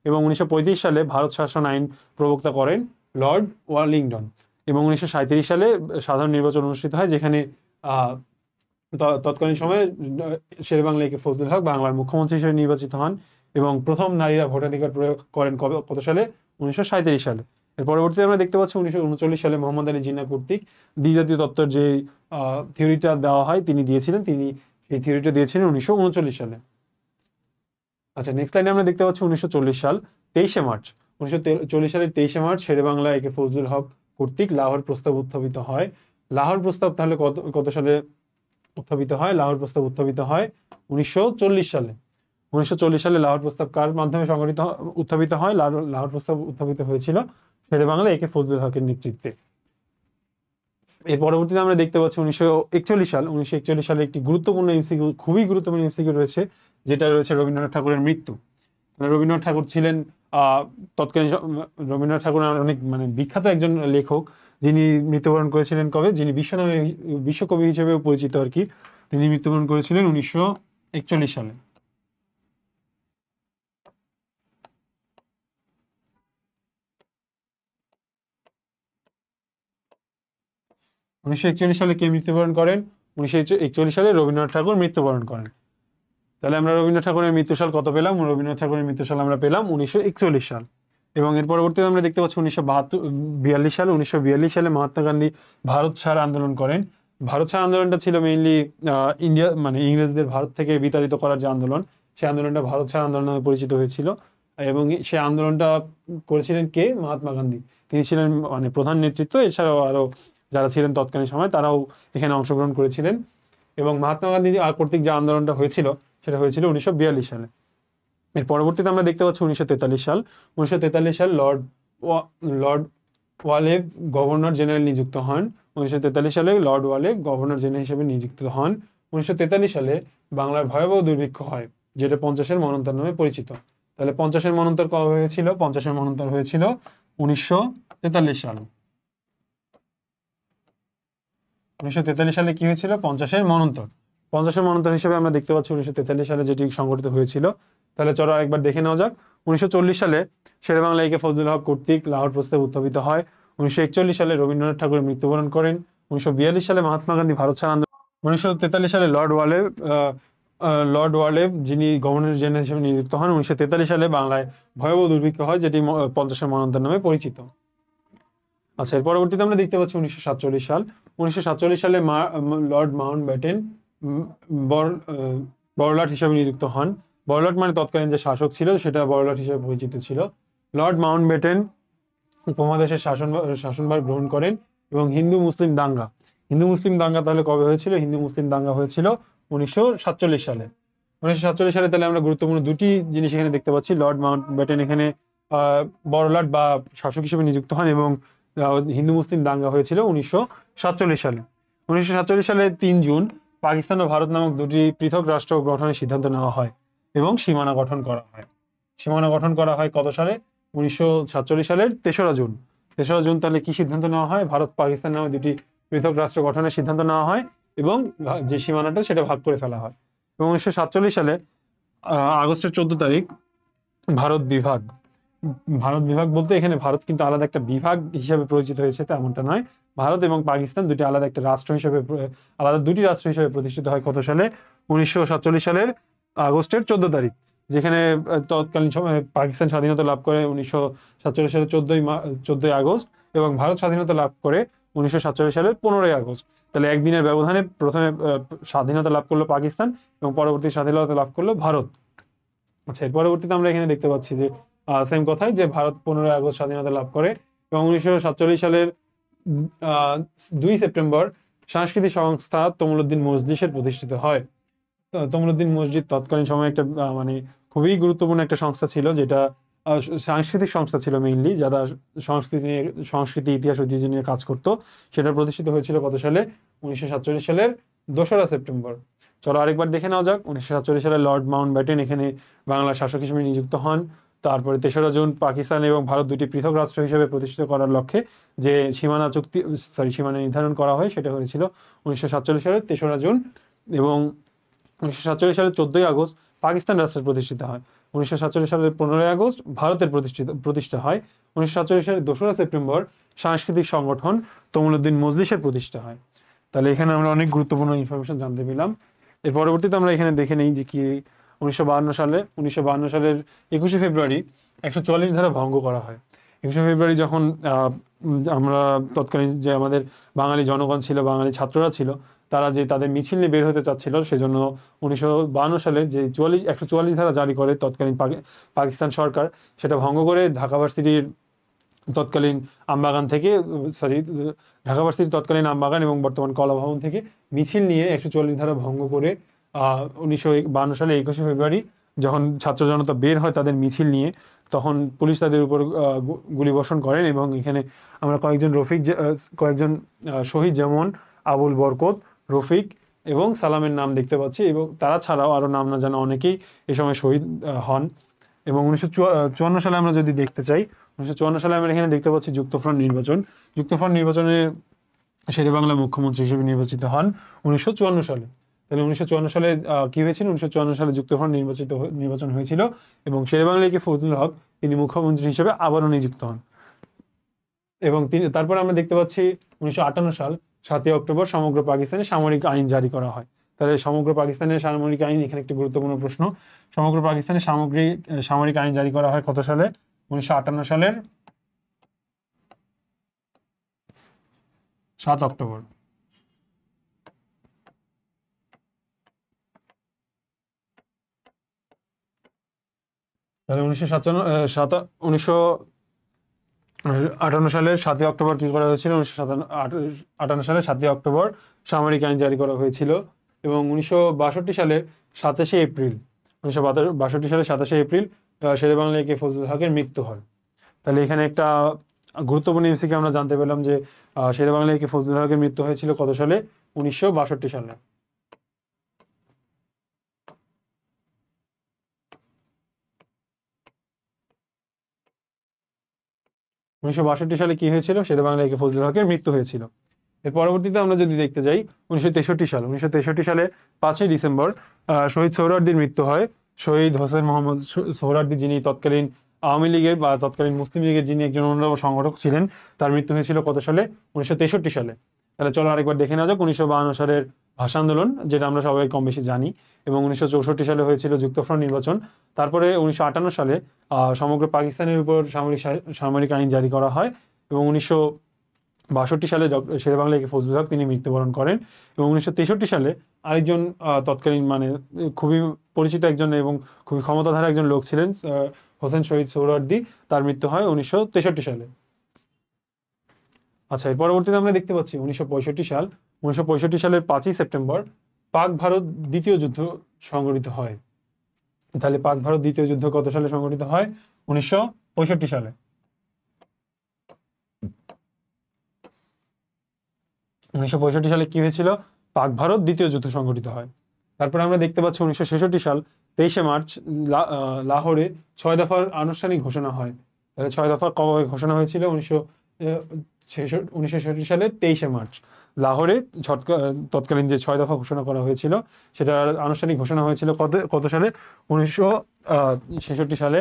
এবং 1935 সালে ভারত শাসন আইন প্রবক্তা করেন লর্ড ওয়ালিংটন এবং 1937 সালে সাধারণ নির্বাচন অনুষ্ঠিত হয়, যেখানে তৎকালীন সময়ে শেরেবাংলা একে ফজলুল হক বাংলার মুখ্যমন্ত্রী হিসেবে নির্বাচিত হন এবং প্রথম নারীরা ভোটাধিকার প্রয়োগ করেন কত সালে? 1937 সালে। এর পরবর্তীতে আমরা দেখতে পাচ্ছি 1939 সালে মোহাম্মদ আলী জিন্নাহ কর্তৃক দ্বিজাতীয় তত্ত্বের যে থিওরিটা দেওয়া হয় তিনি দিয়েছিলেন, তিনি এই থিওরিটা দিয়েছিলেন 1939 সালে। আচ্ছা, নেক্সট লাইনে আমরা দেখতে পাচ্ছি 1940 সাল 23শে মার্চ 1940 সালের 23শে মার্চ শেরেবাংলা একে ফজলুল হক কর্তৃক লাহোর প্রস্তাব উত্থাপিত হয়। লাহোর প্রস্তাব তাহলে কত সালে উত্থাপিত হয়? লাহোর প্রস্তাব উত্থাপিত হয় 1940 সালে। 1940 সালে লাহোর প্রস্তাব কার মাধ্যমে উত্থাপিত হয়? লাহোর প্রস্তাব উত্থাপিত হয়েছিল শেরেবাংলা একে ফজলুল হকের নেতৃত্বে। এর পরবর্তীতে আমরা দেখতে পাচ্ছি 1941 সালে একটি গুরুত্বপূর্ণ এমসিকিউ, খুবই গুরুত্বপূর্ণ এমসিকিউ রয়েছে, যেটা রয়েছে রবীন্দ্রনাথ ঠাকুরের মৃত্যু। রবীন্দ্রনাথ ঠাকুর ছিলেন তৎকালীন রবীন্দ্রনাথ ঠাকুর অনেক বিখ্যাত একজন লেখক, যিনি মৃত্যুবরণ করেছিলেন কবে? যিনি বিশ্বকবি হিসেবেও পরিচিত আর কি। তিনি মৃত্যুবরণ করেছিলেন 1941 সালে। 1941 সালে কে মৃত্যুবরণ করেন? 1941 সালে রবীন্দ্রনাথ ঠাকুর মৃত্যুবরণ করেন। তাহলে আমরা রবীন্দ্রনাথ ঠাকুরের মৃত্যুসাল কত পেলাম? রবীন্দ্রনাথ ঠাকুরের মৃত্যুসাল আমরা পেলাম 1941 সাল। এবং এর পরবর্তীতে আমরা দেখতে পাচ্ছি 1942 সালে মহাত্মা গান্ধী ভারত ছাড় আন্দোলন করেন। ভারত ছাড় আন্দোলনটা ছিল মেইনলি ইন্ডিয়া ইংরেজদের ভারত থেকে বিতাড়িত করার যে আন্দোলন, সেই আন্দোলনটা ভারত ছাড় আন্দোলন নামে পরিচিত হয়েছিল। এবং সেই আন্দোলনটা করেছিলেন কে? মহাত্মা গান্ধী। তিনি ছিলেন প্রধান নেতৃত্ব। এছাড়াও আরো যারা ছিলেন তৎকালীন সময় তারাও এখানে অংশগ্রহণ করেছিলেন। এবং মহাত্মা গান্ধী কর্তৃক যে আন্দোলনটা হয়েছিল সেটা হয়েছিল 1942 সালে। এর পরবর্তীতে আমরা দেখতে পাচ্ছি 1943 সাল। 1943 সাল লর্ড ওয়ালেভ গভর্নর জেনারেল নিযুক্ত হন। 1943 সালে লর্ড ওয়ালেভ গভর্নর জেনারেল হিসেবে নিযুক্ত হন। 1943 সালে বাংলার ভয়াবহ দুর্ভিক্ষ হয়, যেটা 50-এর মন্বন্তর নামে পরিচিত। তাহলে 50-এর মন্বন্তর কবে হয়েছিল? 50-এর মন্বন্তর হয়েছিল 1943 সাল। 1943 সালে কি হয়েছিল? 50-এর মন্বন্তর। 50-এর মন্বন্তর হিসেবে আমরা দেখতে পাচ্ছি 1943 সালে যেটি সংঘটিত হয়েছিল। তাহলে চলো আরেকবার দেখে নেওয়া যাক। 1940 সালে শেরেবাংলা একে ফজলুল হক কর্তৃক লাহোর প্রস্তাব উত্থাপিত হয়। 1941 সালে রবীন্দ্রনাথ ঠাকুর মৃত্যুবরণ করেন। 1942 সালে মহাত্মা গান্ধী ভারত ছাড় আন্দোলন। 1943 সালে লর্ড ওয়ালেভ যিনি গভর্নর জেনারেল হিসেবে নিযুক্ত হন। 1943 সালে বাংলায় ভয়াবহ দুর্ভিক্ষ হয়, যেটি 50-এর মন্বন্তর নামে পরিচিত। আচ্ছা, এর পরবর্তীতে আমরা দেখতে পাচ্ছি 1947 সাল। 1947 সালে লর্ড মাউন্টব্যাটেন বড়লাট হিসেবে নিযুক্ত হন। বড়লাট তৎকালীন যে শাসক ছিল সেটা বড়লাট হিসেবে পরিচিত ছিল। লর্ড মাউন্টব্যাটেন উপমহাদেশের শাসনভার গ্রহণ করেন এবং হিন্দু মুসলিম দাঙ্গা তাহলে কবে হয়েছিল? হিন্দু মুসলিম দাঙ্গা হয়েছিল 1947 সালে। 1947 সালে তাহলে আমরা গুরুত্বপূর্ণ দুটি জিনিস এখানে দেখতে পাচ্ছি। লর্ড মাউন্টব্যাটেন এখানে বড়লাট বা শাসক হিসেবে নিযুক্ত হন এবং হিন্দু মুসলিম দাঙ্গা হয়েছিল 1947 সালে। 1947 সালে 3 জুন পাকিস্তান ও ভারত নামক দুটি পৃথক রাষ্ট্র গঠনের সিদ্ধান্ত নেওয়া হয় এবং সীমানা গঠন করা হয়। সীমানা গঠন করা হয় কত সালে? 1947 সালের 3রা জুন। 3রা জুন তাহলে কি সিদ্ধান্ত নেওয়া হয়? ভারত পাকিস্তান নামে দুটি পৃথক রাষ্ট্র গঠনের সিদ্ধান্ত নেওয়া হয় এবং যে সীমানাটা সেটা ভাগ করে ফেলা হয়। এবং 1947 সালে আগস্টের 14 তারিখ ভারত বিভাগ বলতে এখানে ভারত কিন্তু আলাদা একটা বিভাগ হিসেবে পরিচিত হয়েছে তেমনটা নয়। ভারত এবং পাকিস্তান দুটি আলাদা দুটি রাষ্ট্র হিসেবে প্রতিষ্ঠিত হয় কত সালে? 1947 সালের আগস্টের 14 তারিখ, যেখানে তৎকালীন সময়ে পাকিস্তান স্বাধীনতা লাভ করে 1947 সালের 14ই আগস্ট এবং ভারত স্বাধীনতা লাভ করে 1947 সালের 15ই আগস্ট। তাহলে একদিনের ব্যবধানে প্রথমে স্বাধীনতা লাভ করলো পাকিস্তান এবং পরবর্তী স্বাধীনতা লাভ করলো ভারত। আচ্ছা, এর পরবর্তীতে আমরা এখানে দেখতে পাচ্ছি যে সেম কথাই, যে ভারত 15ই আগস্ট স্বাধীনতা লাভ করে এবং 1947 সালের 2 সেপ্টেম্বর সাংস্কৃতিক সংস্থা তমলুদ্দিন মজলিসের প্রতিষ্ঠিত হয়। তমলুদ্দিন মসজিদ তৎকালীন সময়ে একটা খুবই গুরুত্বপূর্ণ একটা সংস্থা ছিল, যেটা সাংস্কৃতিক সংস্থা ছিল মেইনলি, যারা সংস্কৃতি ইতিহাস ঐতিহ্য নিয়ে কাজ করতো। সেটা প্রতিষ্ঠিত হয়েছিল কত সালে? 1947 সালের 2রা সেপ্টেম্বর। চলো আরেকবার দেখে নেওয়া যাক। 1947 সালে লর্ড মাউন্টব্যাটেন এখানে বাংলার শাসক হিসেবে নিযুক্ত হন। তারপরে 3রা জুন পাকিস্তান এবং ভারত দুটি পৃথক রাষ্ট্র হিসেবে প্রতিষ্ঠিত করার লক্ষ্যে যে সীমানা নির্ধারণ করা হয় সেটা হয়েছিল 1947 সালের 3রা জুন। এবং 1947 সালের 14ই আগস্ট পাকিস্তান রাষ্ট্রের প্রতিষ্ঠিত হয়। 1947 সালের 15ই আগস্ট ভারতের প্রতিষ্ঠা হয়। 1947 সালের 2রা সেপ্টেম্বর সাংস্কৃতিক সংগঠন তমলুদ্দিন মজলিসের প্রতিষ্ঠা হয়। তাহলে এখানে আমরা অনেক গুরুত্বপূর্ণ ইনফরমেশন জানতে পেলাম। এর পরবর্তীতে আমরা এখানে দেখে নিই যে কি 1952 সালের 21শে ফেব্রুয়ারি 144 ধারা ভঙ্গ করা হয়। 21শে ফেব্রুয়ারি যখন আমরা তৎকালীন যে আমাদের বাঙালি জনগণ ছিল, বাঙালি ছাত্ররা ছিল, তারা যে তাদের মিছিল নিয়ে বের হতে চাচ্ছিল, সেজন্য 1952 সালের যে 144 ধারা জারি করে তৎকালীন পাকিস্তান সরকার, সেটা ভঙ্গ করে ঢাকা ভার্সিটির তৎকালীন আমবাগান থেকে ঢাকা ভার্সিটির তৎকালীন আমবাগান এবং বর্তমান কলা ভবন থেকে মিছিল নিয়ে 144 ধারা ভঙ্গ করে 1952 সালে 21শে ফেব্রুয়ারি যখন ছাত্র জনতা বের হয় তাদের মিছিল নিয়ে, তখন পুলিশ তাদের উপর গুলিবর্ষণ করেন। এবং এখানে আমরা কয়েকজন শহীদ, যেমন আবুল বরকত, রফিক এবং সালামের নাম দেখতে পাচ্ছি, এবং তারা ছাড়াও আরও নাম না জানা অনেকেই এ সময় শহীদ হন। এবং 1954 সালে আমরা যদি দেখতে চাই, 1954 সালে আমরা এখানে দেখতে পাচ্ছি যুক্তফ্রন্ট নির্বাচন। যুক্তফ্রন্ট নির্বাচনে শেরেবাংলা মুখ্যমন্ত্রী হিসেবে নির্বাচিত হন 1954 সালে। তাহলে 1954 সালে কি হয়েছিল? 1954 সালে যুক্তফ্রন্ট নির্বাচন হয়েছিল এবং শেরেবাংলা একে ফজলুল হক তিনি মুখ্যমন্ত্রী হিসেবে আবারও নিযুক্ত হন। এবং তারপর আমরা দেখতে পাচ্ছি 1958 সাল 7ই অক্টোবর সমগ্র পাকিস্তানে সামরিক আইন জারি করা হয়। তাহলে সমগ্র পাকিস্তানের সামরিক আইন এখানে একটি গুরুত্বপূর্ণ প্রশ্ন। সমগ্র পাকিস্তানে সামরিক আইন জারি করা হয় কত সালে? 1958 সালের 7 অক্টোবর। তাহলে 1958 সালের 7ই অক্টোবর কি করা হয়েছিল? 1958 সালের 7ই অক্টোবর সামরিক আইন জারি করা হয়েছিল। এবং 1962 সালের 27শে এপ্রিল 1962 সালের 27শে এপ্রিল শেরেবাংলা একে ফজলুল হকের মৃত্যু হয়। তাহলে এখানে একটা গুরুত্বপূর্ণ এমসিকিউ আমরা জানতে পেলাম যে শেরেবাংলা একে ফজলুল হকের মৃত্যু হয়েছিল কত সালে? 1962 সালে। 1962 সালে কি হয়েছিল? শেরেবাংলা একে ফজলুল হকের মৃত্যু হয়েছিল। এর পরবর্তীতে আমরা যদি দেখতে যাই 1963 সালে 5ই ডিসেম্বর শহীদ সোহরাওয়ার্দীর মৃত্যু হয়। শহীদ হোসেন মোহাম্মদ সোহরাওয়ার্দী, যিনি তৎকালীন আওয়ামী লীগের বা তৎকালীন মুসলিম লীগের যিনি একজন অন্যতম সংগঠক ছিলেন, তার মৃত্যু হয়েছিল কত সালে? 1963 সালে। তাহলে চলো আরেকবার দেখে নেওয়া যাক 1952 সালের ভাষা আন্দোলন, যেটা আমরা সবাই কম বেশি জানি, এবং 1964 সালে হয়েছিল যুক্তফ্রন্ট নির্বাচন। তারপরে 1958 সালে সমগ্র পাকিস্তানের উপর সামরিক আইন জারি করা হয় এবং 1962 সালে শেরেবাংলা একে ফজলুল হক তিনি মৃত্যুবরণ করেন। এবং 1963 সালে আরেকজন তৎকালীন মানে খুবই পরিচিত একজন এবং খুবই ক্ষমতাধারী একজন লোক ছিলেন হোসেন শহীদ সোহরাওয়ার্দী, তার মৃত্যু হয় 1963 সালে। আচ্ছা, এর পরবর্তীতে আমরা দেখতে পাচ্ছি 1965 সালের 5ই সেপ্টেম্বর পাক ভারত দ্বিতীয় যুদ্ধ সংঘটিত হয়। তাহলে পাক ভারত দ্বিতীয় যুদ্ধ কত সালে সংঘটিত হয়? 1965 সালে। 1965 সালে কি হয়েছিল? পাক ভারত দ্বিতীয় যুদ্ধ সংঘটিত হয়। তারপরে আমরা দেখতে পাচ্ছি 1966 সাল 23শে মার্চ লাহোরে 6 দফার আনুষ্ঠানিক ঘোষণা হয়। তাহলে 6 দফা কবে ঘোষণা হয়েছিল? 1966 সালের 23শে মার্চ লাহোরে তৎকালীন যে 6 দফা ঘোষণা করা হয়েছিল সেটার আনুষ্ঠানিক ঘোষণা হয়েছিল কত সালে? 1966 সালে।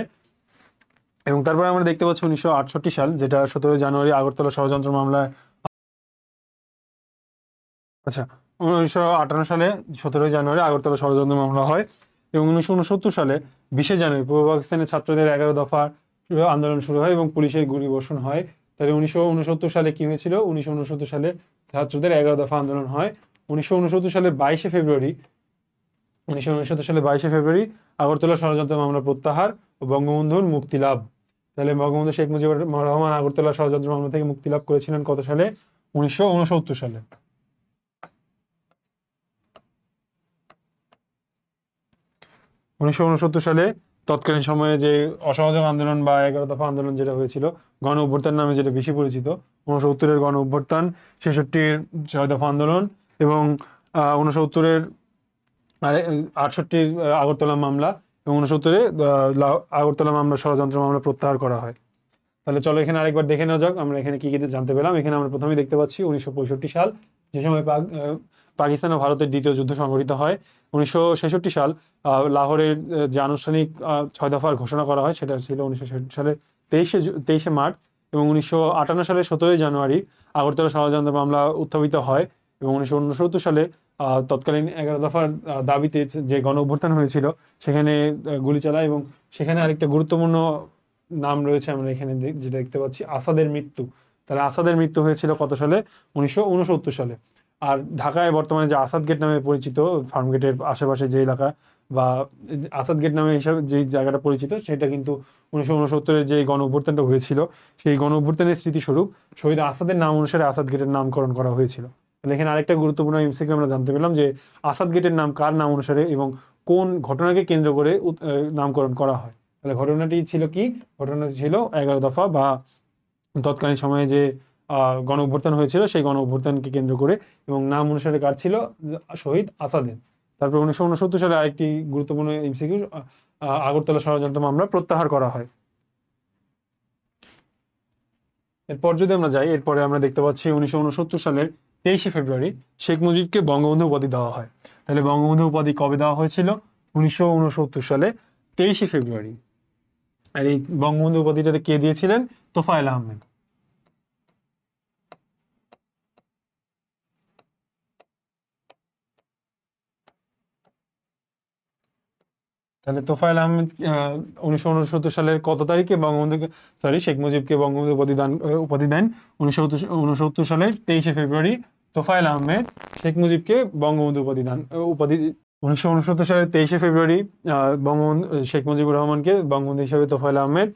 এবং তারপরে আমরা দেখতে পাচ্ছি 1968 সাল, যেটা 17 জানুয়ারি আগরতলা ষড়যন্ত্র মামলায়। আচ্ছা, 1958 সালে 17 জানুয়ারি আগরতলা ষড়যন্ত্র মামলা হয়। এবং 1969 সালে 20শে জানুয়ারি পূর্ব পাকিস্তানের ছাত্রদের 11 দফা আন্দোলন শুরু হয় এবং পুলিশের গুলিবর্ষণ হয়। তাহলে 1969 সালে কি হয়েছিল? 1969 সালে ছাত্রদের 11 দফা আন্দোলন হয়। 1969 সালের 22শে ফেব্রুয়ারি আগরতলা ষড়যন্ত্র মামলা প্রত্যাহার ও বঙ্গবন্ধুর মুক্তি লাভ। তাহলে বঙ্গবন্ধু শেখ মুজিবুর রহমান আগরতলা ষড়যন্ত্র মামলা থেকে মুক্তি লাভ করেছিলেন কত সালে? 1969 সালে। 1969 সালে তৎকালীন সময়ে যে অসহযোগ আন্দোলন বা 11 দফা আন্দোলন যেটা হয়েছিল, গণ অভ্যুত্থান নামে যেটা বেশি পরিচিত, 69-এর গণ অভ্যুত্থান, 66-র 6 দফা আন্দোলন এবং 69-এর 68-র আগরতলা মামলা এবং 69-এ আগরতলা মামলা ষড়যন্ত্র মামলা প্রত্যাহার করা হয়। তাহলে চলো এখানে আরেকবার দেখে নেওয়া যাক আমরা এখানে কি কি জানতে পেলাম। এখানে আমরা প্রথমেই দেখতে পাচ্ছি 1965 সাল, যে সময় পাকিস্তান ও ভারতের দ্বিতীয় যুদ্ধ সংঘটিত হয়। 1966 সাল লাহোরের যে আনুষ্ঠানিক 6 দফার ঘোষণা করা হয় সেটা ছিল 1966 সালের 23শে মার্চ। এবং 1958 সালের 17 জানুয়ারি আগরতলা ষড়যন্ত্র মামলা উত্থাপিত হয়। এবং 1969 সালে তৎকালীন 11 দফার দাবিতে যে গণ অভ্যুত্থান হয়েছিল সেখানে গুলি চালায়। এবং সেখানে আরেকটা গুরুত্বপূর্ণ নাম রয়েছে আমরা এখানে যেটা দেখতে পাচ্ছি আসাদের মৃত্যু। তাহলে আসাদের মৃত্যু হয়েছিল কত সালে? 1969 সালে। আর ঢাকায় বর্তমানে যে আসাদ গেট নামে পরিচিত, ফার্ম গেটের আশেপাশে যে এলাকা বা আসাদ গেট নামে হিসাবে যে জায়গাটা পরিচিত, সেটা কিন্তু 1969-এর যে গণ অভ্যুত্থানটা হয়েছিল, সেই গণ অভ্যুত্থানের স্মৃতিস্বরূপ শহীদ আসাদের নাম অনুসারে আসাদ গেটের নামকরণ করা হয়েছিল। তাহলে এখানে আরেকটা গুরুত্বপূর্ণ এমসিকিউ আমরা জানতে পেলাম যে আসাদ গেটের নাম কার নাম অনুসারে এবং কোন ঘটনাকে কেন্দ্র করে নামকরণ করা হয়। তাহলে ঘটনাটি ছিল কি? ঘটনাটি ছিল 11 দফা বা তৎকালীন সময়ে যে গণ অভ্যুত্থান হয়েছিল সেই গণ অভ্যুত্থানকে কেন্দ্র করে, এবং নাম অনুসারে কার ছিল? শহীদ আসাদের। তারপর 1969 সালে আরেকটি গুরুত্বপূর্ণ এমসিকিউ, আগরতলা ষড়যন্ত্র মামলা প্রত্যাহার করা হয়। এরপর যদি আমরা যাই, এরপরে আমরা দেখতে পাচ্ছি 1969 সালের 23শে ফেব্রুয়ারি শেখ মুজিবকে বঙ্গবন্ধু উপাধি দেওয়া হয়। তাহলে বঙ্গবন্ধু উপাধি কবে দেওয়া হয়েছিল? 1969 সালে 23শে ফেব্রুয়ারি। আর এই বঙ্গবন্ধু উপাধিটাতে কে দিয়েছিলেন? তোফায়েল আহমেদ। তাহলে তোফায়েল আহমেদ 1969 সালের কত তারিখে শেখ মুজিবকে বঙ্গবন্ধু উপাধি দেন? 1969 সালের 23শে ফেব্রুয়ারি তোফায়েল আহমেদ শেখ মুজিবকে বঙ্গবন্ধু উপাধি 1969 সালের 23শে ফেব্রুয়ারি বঙ্গবন্ধু শেখ মুজিবুর রহমানকে বঙ্গবন্ধু হিসাবে তোফায়েল আহমেদ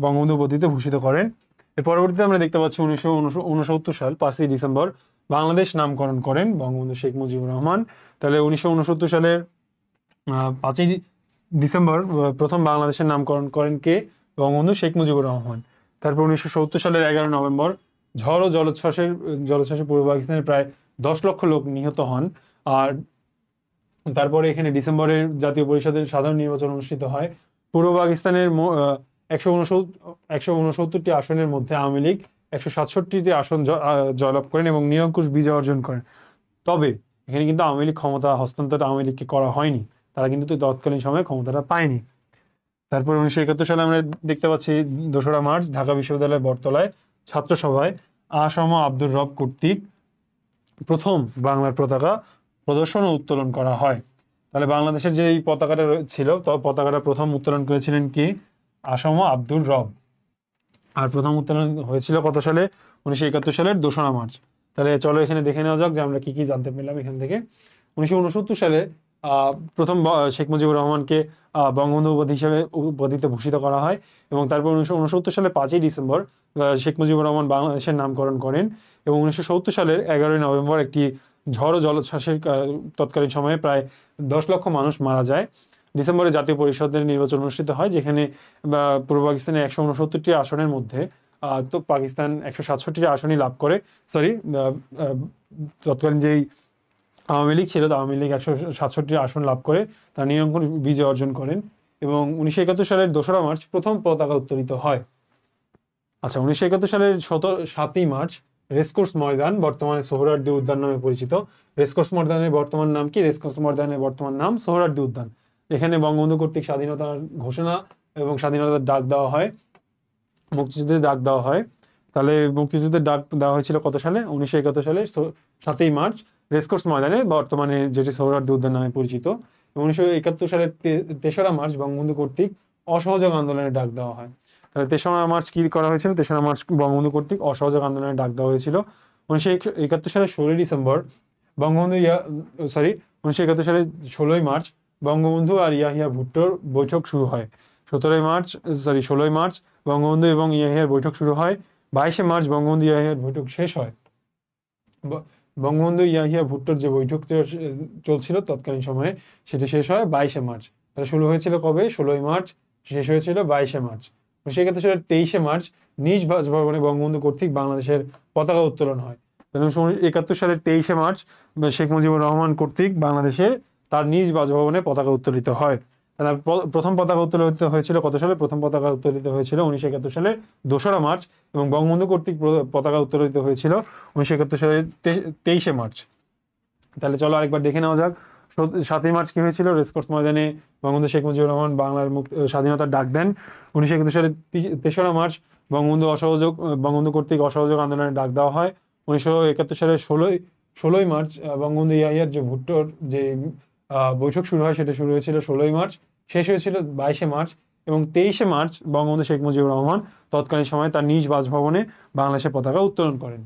বঙ্গবন্ধু উপাধিতে ভূষিত করেন। এর পরবর্তীতে আমরা দেখতে পাচ্ছি 1969 সাল 5ই ডিসেম্বর বাংলাদেশ নামকরণ করেন বঙ্গবন্ধু শেখ মুজিবুর রহমান। তাহলে 1969 সালের 5ই ডিসেম্বর প্রথম বাংলাদেশের নামকরণ করেন কে? বঙ্গবন্ধু শেখ মুজিবুর রহমান। তারপর 1970 সালের 11 নভেম্বর ঝড় ও জলোচ্ছ্বাসে পূর্ব পাকিস্তানের প্রায় 10 লক্ষ লোক নিহত হন। আর তারপরে এখানে ডিসেম্বরের জাতীয় পরিষদের সাধারণ নির্বাচন অনুষ্ঠিত হয়। পূর্ব পাকিস্তানের 169টি আসনের মধ্যে আওয়ামী লীগ 167টি আসন জয়লাভ করেন এবং নিরঙ্কুশ বিজয় অর্জন করেন। তবে এখানে কিন্তু আওয়ামী লীগ ক্ষমতা হস্তান্তর আওয়ামী লীগকে করা হয়নি, তারা কিন্তু তৎকালীন সময়ে ক্ষমতাটা পায়নি। তারপর 1971 সালে আমরা দেখতে পাচ্ছি 2রা মার্চ ঢাকা বিশ্ববিদ্যালয়ের বটতলায় ছাত্র সভায় আসম আব্দুর রব কর্তৃক প্রথম বাংলার পতাকা প্রদর্শন ও উত্তোলন করা হয়। তাহলে বাংলাদেশের যে এই পতাকাটা ছিল, পতাকাটা প্রথম উত্তোলন করেছিলেন কি? আসম আব্দুর রব। আর প্রথম উত্তোলন হয়েছিল কত সালে? 1971 সালের 2রা মার্চ। তাহলে চলো এখানে দেখে নেওয়া যাক যে আমরা কি কি জানতে পেলাম এখান থেকে। 1969 সালে প্রথম শেখ মুজিবুর রহমানকে বঙ্গবন্ধু উপাধিতে ভূষিত করা হয়, এবং তারপর 1969 সালে 5ই ডিসেম্বর শেখ মুজিবুর রহমান বাংলাদেশের নামকরণ করেন, এবং 1970 সালের 11ই নভেম্বর একটি ঝড় ও জলোচ্ছ্বাসের তৎকালীন সময়ে প্রায় 10 লক্ষ মানুষ মারা যায়। ডিসেম্বরে জাতীয় পরিষদের নির্বাচন অনুষ্ঠিত হয়, যেখানে পূর্ব পাকিস্তানের 169টি আসনের মধ্যে তো পাকিস্তান 167টি আসনই লাভ করে। তৎকালীন যেই আওয়ামী লীগ ছিল, আওয়ামী লীগ 167টি আসন লাভ করে তারা নিরঙ্কুশ বিজয় অর্জন করেন, এবং 1971 সালের 2রা মার্চ প্রথম পতাকা উত্তোলিত হয়। আচ্ছা, 1971 সালের 7ই মার্চ রেসকোর্স ময়দান, বর্তমানে সোহরাওয়ার্দী উদ্যান নামে পরিচিত। রেসকোর্স ময়দানের বর্তমান নাম কি? রেসকোর্স ময়দানের বর্তমান নাম সোহরাওয়ার্দী উদ্যান। এখানে বঙ্গবন্ধু কর্তৃক স্বাধীনতার ঘোষণা এবং স্বাধীনতার ডাক দেওয়া হয়, মুক্তিযুদ্ধের ডাক দেওয়া হয়। তাহলে মুক্তিযুদ্ধের ডাক দেওয়া হয়েছিল কত সালে? 1971 সালের 7ই মার্চ রেসকোর্স ময়দানে, বর্তমানে যেটি সোহরাওয়ার্দী উদ্যান নামে পরিচিত। 1971 সালের 3রা মার্চ বঙ্গবন্ধু কর্তৃক অসহযোগ আন্দোলনের ডাক দেওয়া হয়। তাহলে 3রা মার্চ কি করা হয়েছিল? 3রা মার্চ বঙ্গবন্ধু কর্তৃক অসহযোগ আন্দোলনের ডাক দেওয়া হয়েছিল। 1971 সালের 16ই ডিসেম্বর 1971 সালের 16ই মার্চ বঙ্গবন্ধু আর ইয়াহিয়া ভুট্টোর বৈঠক শুরু হয়। 16ই মার্চ বঙ্গবন্ধু এবং ইয়াহিয়ার বৈঠক শুরু হয়। 22শে মার্চ বঙ্গবন্ধু ইয়াহিয়ার বৈঠক শেষ হয়। বঙ্গবন্ধু ইয়াহিয়া ভুট্টোর যে বৈঠক চলছিল তৎকালীন সময়ে, সেটি শেষ হয় 22শে মার্চ। তাহলে শুরু হয়েছিল কবে? 16ই মার্চ, শেষ হয়েছিল 22শে মার্চ। 1971 সালের 23শে মার্চ নিজ বাসভবনে বঙ্গবন্ধু কর্তৃক বাংলাদেশের পতাকা উত্তোলন হয়। 1971 সালের 23শে মার্চ শেখ মুজিবুর রহমান কর্তৃক বাংলাদেশের তার নিজ বাসভবনে পতাকা উত্তোলিত হয়। তাহলে প্রথম পতাকা উত্তোলিত হয়েছিল কত সালে? প্রথম পতাকা উত্তোলিত হয়েছিল 1971 সালের 2রা মার্চ, এবং বঙ্গবন্ধু কর্তৃক পতাকা উত্তোলিত হয়েছিল 1971 সালের 23শে মার্চ। তাহলে চলো আরেকবার দেখে নেওয়া যাক। 7ই মার্চ কি হয়েছিল? রেসকোর্স ময়দানে বঙ্গবন্ধু শেখ মুজিবুর রহমান বাংলার স্বাধীনতার ডাক দেন। 1971 সালের 3রা মার্চ বঙ্গবন্ধু কর্তৃক অসহযোগ আন্দোলনের ডাক দেওয়া হয়। 1971 সালের 16ই মার্চ বঙ্গবন্ধু ইয়াহিয়ার যে ভুট্টোর যে বৈঠক শুরু হয়, সেটা শুরু হয়েছিল 16ই মার্চ, শেষ হয়েছিল 22শে মার্চ, এবং 23শে মার্চ বঙ্গবন্ধু শেখ মুজিবুর রহমান তৎকালীন সময়ে তার নিজ বাসভবনে বাংলাদেশের পতাকা উত্তোলন করেন।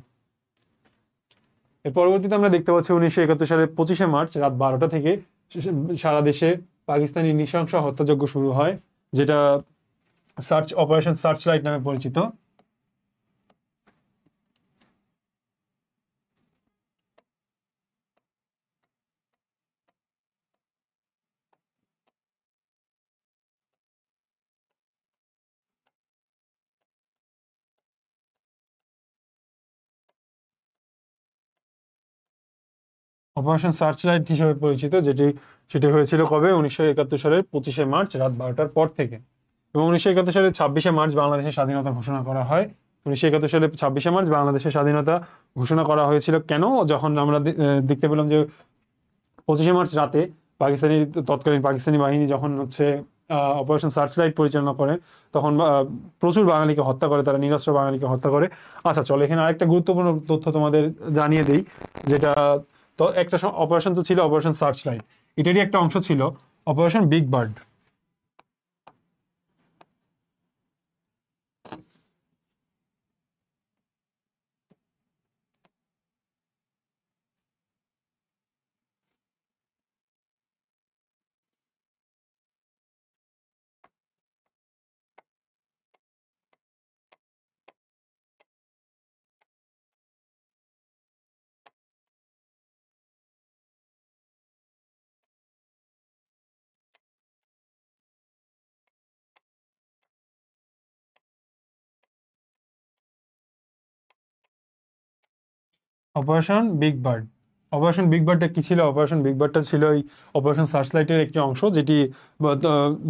এর পরবর্তীতে আমরা দেখতে পাচ্ছি 1971 সালের 25শে মার্চ রাত 12টা থেকে সারা দেশে পাকিস্তানি নৃশংস হত্যাযজ্ঞ শুরু হয়, যেটা অপারেশন সার্চ লাইট নামে পরিচিত। অপারেশন সার্চ লাইট হিসেবে পরিচিত, সেটি হয়েছিল কবে? 1971 সালের 25শে মার্চ রাত 12টার পর থেকে। এবং 1971 সালের 26শে মার্চ বাংলাদেশের স্বাধীনতা ঘোষণা করা হয়। 1971 সালের 26শে মার্চ বাংলাদেশের স্বাধীনতা ঘোষণা করা হয়েছিল কেন? যখন আমরা দেখতে পেলাম যে 25শে মার্চ রাতে তৎকালীন পাকিস্তানি বাহিনী যখন অপারেশন সার্চ লাইট পরিচালনা করে, তখন প্রচুর বাঙালিকে হত্যা করে, তারা নিরস্ত্র বাঙালিকে হত্যা করে। আচ্ছা চলো, এখানে আরেকটা গুরুত্বপূর্ণ তথ্য তোমাদের জানিয়ে দিই, যেটা তো একটা অপারেশন তো ছিল অপারেশন সার্চ লাইট, এটারই একটা অংশ ছিল operation big bird. Operation big bird, operation big বার্ডটা কি ছিল? অপারেশন বিগ বার্ডটা ছিল এই অপারেশন সার্চ লাইটের একটি অংশ, যেটি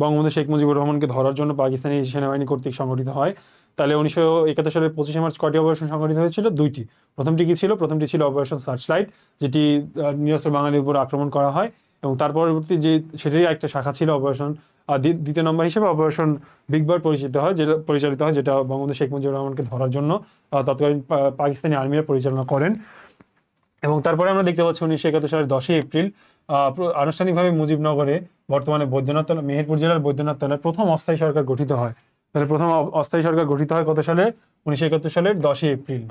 বঙ্গবন্ধু শেখ মুজিবুর রহমানকে ধরার জন্য পাকিস্তানি সেনাবাহিনী কর্তৃক সংগঠিত হয়। তাহলে 1971 সালের 25শে মার্চ কয়টি অপারেশন সংগঠিত হয়েছিল? দুইটি। প্রথমটি কি ছিল? প্রথমটি ছিল অপারেশন সার্চ লাইট, যেটি নিরস্ত্র বাঙালির উপর আক্রমণ করা হয়, এবং তার পরবর্তী সেটারই একটা শাখা ছিল অপারেশন দ্বিতীয় নম্বর হিসেবে অপারেশন বিগ বার্ড পরিচালিত হয়, যেটা বঙ্গবন্ধু শেখ মুজিবুর রহমানকে ধরার জন্য তৎকালীন পাকিস্তানি আর্মিরা পরিচালনা করেন। এবং তারপরে আমরা দেখতে পাচ্ছি 1971 সালের 10ই এপ্রিল আনুষ্ঠানিকভাবে মুজিবনগরে, বর্তমানে বৈদ্যনাথতলা, মেহেরপুর জেলার বৈদ্যনাথতলায় প্রথম অস্থায়ী সরকার গঠিত হয়। তাহলে প্রথম অস্থায়ী সরকার গঠিত হয় কত সালে? 1971 সালের 10ই এপ্রিল।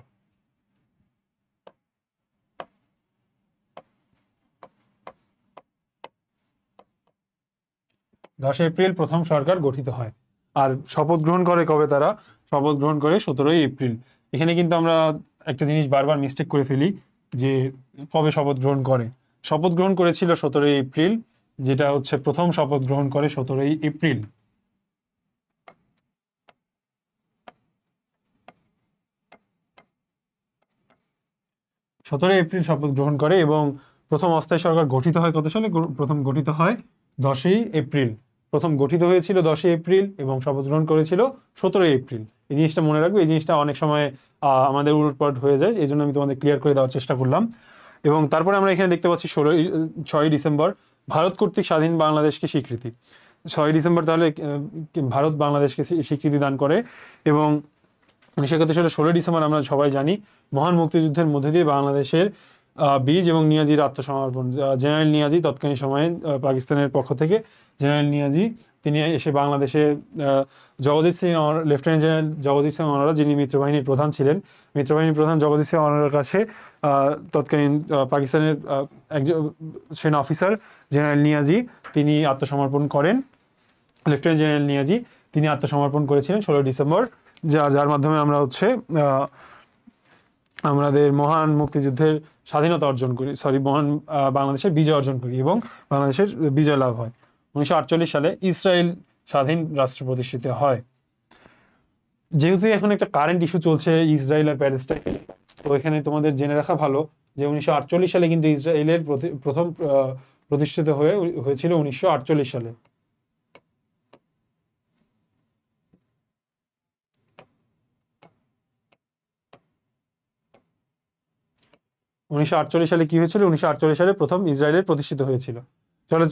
প্রথম সরকার গঠিত হয়। আর শপথ গ্রহণ করে কবে তারা? শপথ গ্রহণ করে 17ই এপ্রিল। এখানে কিন্তু আমরা একটা জিনিস বারবার মিস্টেক করে ফেলি, যে কবে শপথ গ্রহণ করে। শপথ গ্রহণ করেছিল 17ই এপ্রিল, যেটা প্রথম শপথ গ্রহণ করে 17ই এপ্রিল। শপথ গ্রহণ করে, এবং প্রথম অস্থায়ী সরকার গঠিত হয় কত সালে? প্রথম গঠিত হয় 10ই এপ্রিল। প্রথম গঠিত হয়েছিল 10ই এপ্রিল এবং শপথ গ্রহণ করেছিল 17ই এপ্রিল। এই জিনিসটা মনে রাখবে, এই জিনিসটা অনেক সময় আমাদের উলটপালট হয়ে যায়, এই জন্য আমি তোমাদের ক্লিয়ার করে দেওয়ার চেষ্টা করলাম। এবং তারপরে আমরা এখানে দেখতে পাচ্ছি 6ই ডিসেম্বর ভারত কর্তৃক স্বাধীন বাংলাদেশকে স্বীকৃতি। 6ই ডিসেম্বর তাহলে ভারত বাংলাদেশকে স্বীকৃতি দান করে। এবং 1971 সালের 16ই ডিসেম্বর আমরা সবাই জানি মহান মুক্তিযুদ্ধের মধ্যে দিয়ে বাংলাদেশের বীজ এবং নিয়াজির আত্মসমর্পণ। জেনারেল নিয়াজি তৎকালীন সময়ে পাকিস্তানের পক্ষ থেকে জেনারেল নিয়াজি তিনি এসে বাংলাদেশে লেফটেন্যান্ট জেনারেল জগজিৎ সিং অরোরা, যিনি মিত্রবাহিনীর প্রধান ছিলেন, মিত্রবাহিনীর প্রধান জগজিৎ সিং অরোরার কাছে তৎকালীন পাকিস্তানের একজন সেনা অফিসার জেনারেল নিয়াজি তিনি আত্মসমর্পণ করেন। লেফটেন্যান্ট জেনারেল নিয়াজি তিনি আত্মসমর্পণ করেছিলেন 16 ডিসেম্বর, যার মাধ্যমে আমরা আমাদের মহান মুক্তিযুদ্ধের স্বাধীনতা অর্জন করি, মহান বাংলাদেশের বিজয় অর্জন করি এবং বাংলাদেশের বিজয় লাভ হয়। 1948 সালে ইসরায়েল স্বাধীন রাষ্ট্র প্রতিষ্ঠিত হয়। যেহেতু এখন একটা কারেন্ট ইস্যু চলছে ইসরায়েল আর প্যালেস্টাইন, তো এখানে তোমাদের জেনে রাখা ভালো যে 1948 সালে কিন্তু ইসরায়েলের প্রথম প্রতিষ্ঠিত হয়েছিল 1948 সালে। 1948 সালে কি হয়েছিল? 1948 সালে প্রথম ইসরায়েলের প্রতিষ্ঠিত হয়েছিল।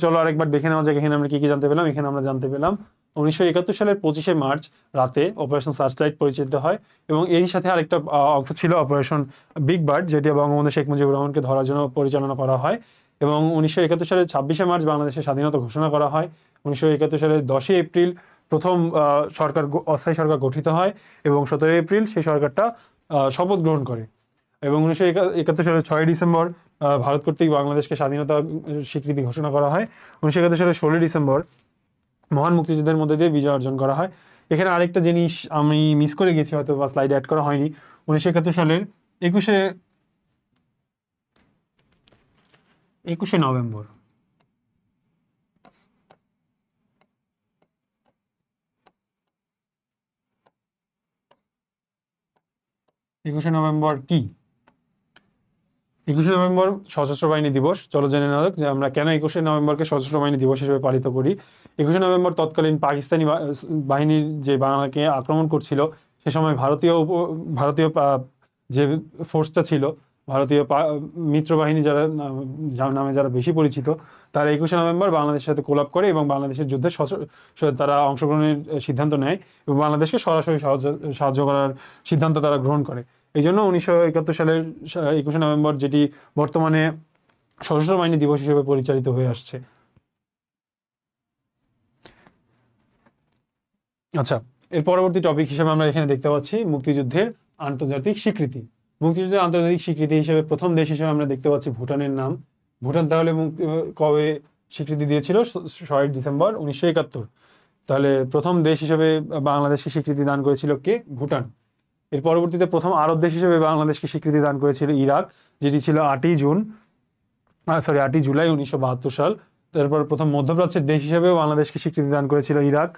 চলো আরেকবার দেখে নেওয়া যাক এখানে আমরা কি জানতে পেলাম। এখানে আমরা জানতে পেলাম 1971 সালের 25শে মার্চ রাতে অপারেশন সার্চলাইট পরিচালিত হয়, এবং এর সাথে আরেকটা অংশ ছিল অপারেশন বিগ বার্ড, যেটি বঙ্গবন্ধু শেখ মুজিবুর রহমানকে ধরার জন্য পরিচালনা করা হয়। এবং 1971 সালের 26শে মার্চ বাংলাদেশের স্বাধীনতা ঘোষণা করা হয়। 1971 সালের 10ই এপ্রিল প্রথম অস্থায়ী সরকার গঠিত হয় এবং 17 এপ্রিল সেই সরকারটা শপথ গ্রহণ করে। এবং 1971 সালের 6 ডিসেম্বর ভারত কর্তৃক বাংলাদেশকে স্বাধীনতা স্বীকৃতি ঘোষণা করা হয়। 1971 সালের 16 ডিসেম্বর মহান মুক্তিযুদ্ধের মধ্যে দিয়ে বিজয় অর্জন করা হয়। এখানে আরেকটা জিনিস আমি মিস করে গেছি, হয়তো বা স্লাইডে অ্যাড করা হয়নি। 1971 সালের 21শে নভেম্বর 21শে নভেম্বর কি? 21শে নভেম্বর সশস্ত্র বাহিনী দিবস। চলো জেনে নেওয়া যাক যে আমরা কেন 21শে নভেম্বরকে সশস্ত্র বাহিনী দিবস হিসেবে পালিত করি। 21শে নভেম্বর তৎকালীন পাকিস্তানি বাহিনীর যে বাংলাকে আক্রমণ করছিল, সে সময় ভারতীয় যে ফোর্সটা ছিল, ভারতীয় মিত্র বাহিনী যার নামে যারা বেশি পরিচিত, তারা 21শে নভেম্বর বাংলাদেশের সাথে কোলাপ করে এবং বাংলাদেশের যুদ্ধে তারা অংশগ্রহণের সিদ্ধান্ত নেয় এবং বাংলাদেশকে সরাসরি সাহায্য করার সিদ্ধান্ত তারা গ্রহণ করে। এই জন্য 1971 সালের 21শে নভেম্বর, যেটি বর্তমানে সশস্ত্র বাহিনী দিবস হিসেবে পরিচালিত হয়ে আসছে। আচ্ছা, এর পরবর্তী টপিক হিসেবে আমরা এখানে দেখতে পাচ্ছি মুক্তিযুদ্ধের আন্তর্জাতিক স্বীকৃতি। মুক্তিযুদ্ধের আন্তর্জাতিক স্বীকৃতি হিসেবে প্রথম দেশ হিসেবে আমরা দেখতে পাচ্ছি ভুটানের নাম। ভুটান তাহলে কবে স্বীকৃতি দিয়েছিল? 6 ডিসেম্বর 1971। তাহলে প্রথম দেশ হিসেবে বাংলাদেশকে স্বীকৃতি দান করেছিল কে? ভুটান। এর পরবর্তীতে প্রথম আরব দেশ হিসেবে বাংলাদেশকে স্বীকৃতি দান করেছিল ইরাক, যেটি ছিল 8 জুলাই 1972 সাল। তারপর প্রথম মধ্যপ্রাচ্যের দেশ হিসেবে বাংলাদেশকে স্বীকৃতি দান করেছিল ইরাক,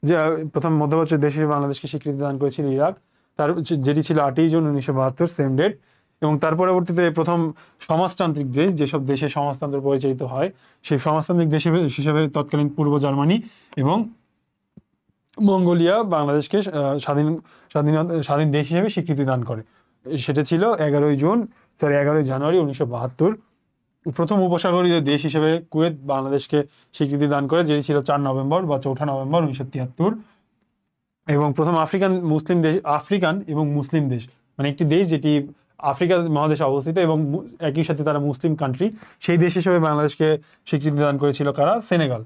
যে প্রথম মধ্যপ্রাচ্যের দেশ হিসেবে বাংলাদেশকে স্বীকৃতি দান করেছিল ইরাক, যেটি ছিল 8 জুন 1972, সেম ডেট। এবং তার পরবর্তীতে প্রথম সমাজতান্ত্রিক দেশ, যেসব দেশে সমাজতন্ত্র পরিচালিত হয়, সেই সমাজতান্ত্রিক দেশ হিসেবে তৎকালীন পূর্ব জার্মানি এবং মঙ্গোলিয়া বাংলাদেশকে স্বাধীন দেশ হিসেবে স্বীকৃতি দান করে। সেটা ছিল 11 জানুয়ারি 1972। প্রথম উপসাগরীয় দেশ হিসেবে কুয়েত বাংলাদেশকে স্বীকৃতি দান করে, যেটি ছিল 4 নভেম্বর বা 4 নভেম্বর 1973। এবং প্রথম আফ্রিকান এবং মুসলিম দেশ, মানে একটি দেশ যেটি আফ্রিকা মহাদেশে অবস্থিত এবং একই সাথে তারা মুসলিম কান্ট্রি, সেই দেশ হিসেবে বাংলাদেশকে স্বীকৃতি দান করেছিল কারা? সেনেগাল।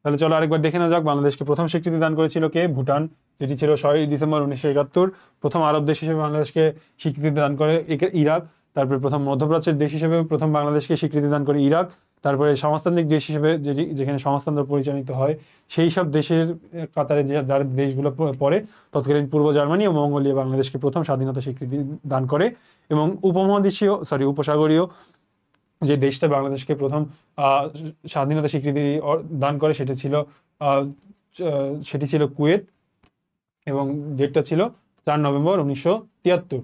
তাহলে চলো আরেকবার দেখে নেওয়া যাক, বাংলাদেশকে প্রথম স্বীকৃতি দান করেছিল কে? ভুটান, যেটি ছিল 6 ডিসেম্বর 1971। প্রথম আরব দেশ হিসেবে বাংলাদেশকে স্বীকৃতি দান করে ইরাক। তারপরে প্রথম মধ্যপ্রাচ্যের দেশ হিসেবে প্রথম বাংলাদেশকে স্বীকৃতি দান করে ইরাক। তারপরে সমাজতান্ত্রিক দেশ হিসেবে যেখানে সমাজতন্ত্র পরিচালিত হয়, সেই সব দেশের কাতারে যার দেশগুলো পড়ে, তৎকালীন পূর্ব জার্মানি ও মঙ্গোলিয়া বাংলাদেশকে প্রথম স্বাধীনতা স্বীকৃতি দান করে। এবং উপসাগরীয় যে দেশটা বাংলাদেশকে প্রথম স্বাধীনতা স্বীকৃতি দান করে, সেটি ছিল কুয়েত এবং ডেটটা ছিল 4 নভেম্বর 1973।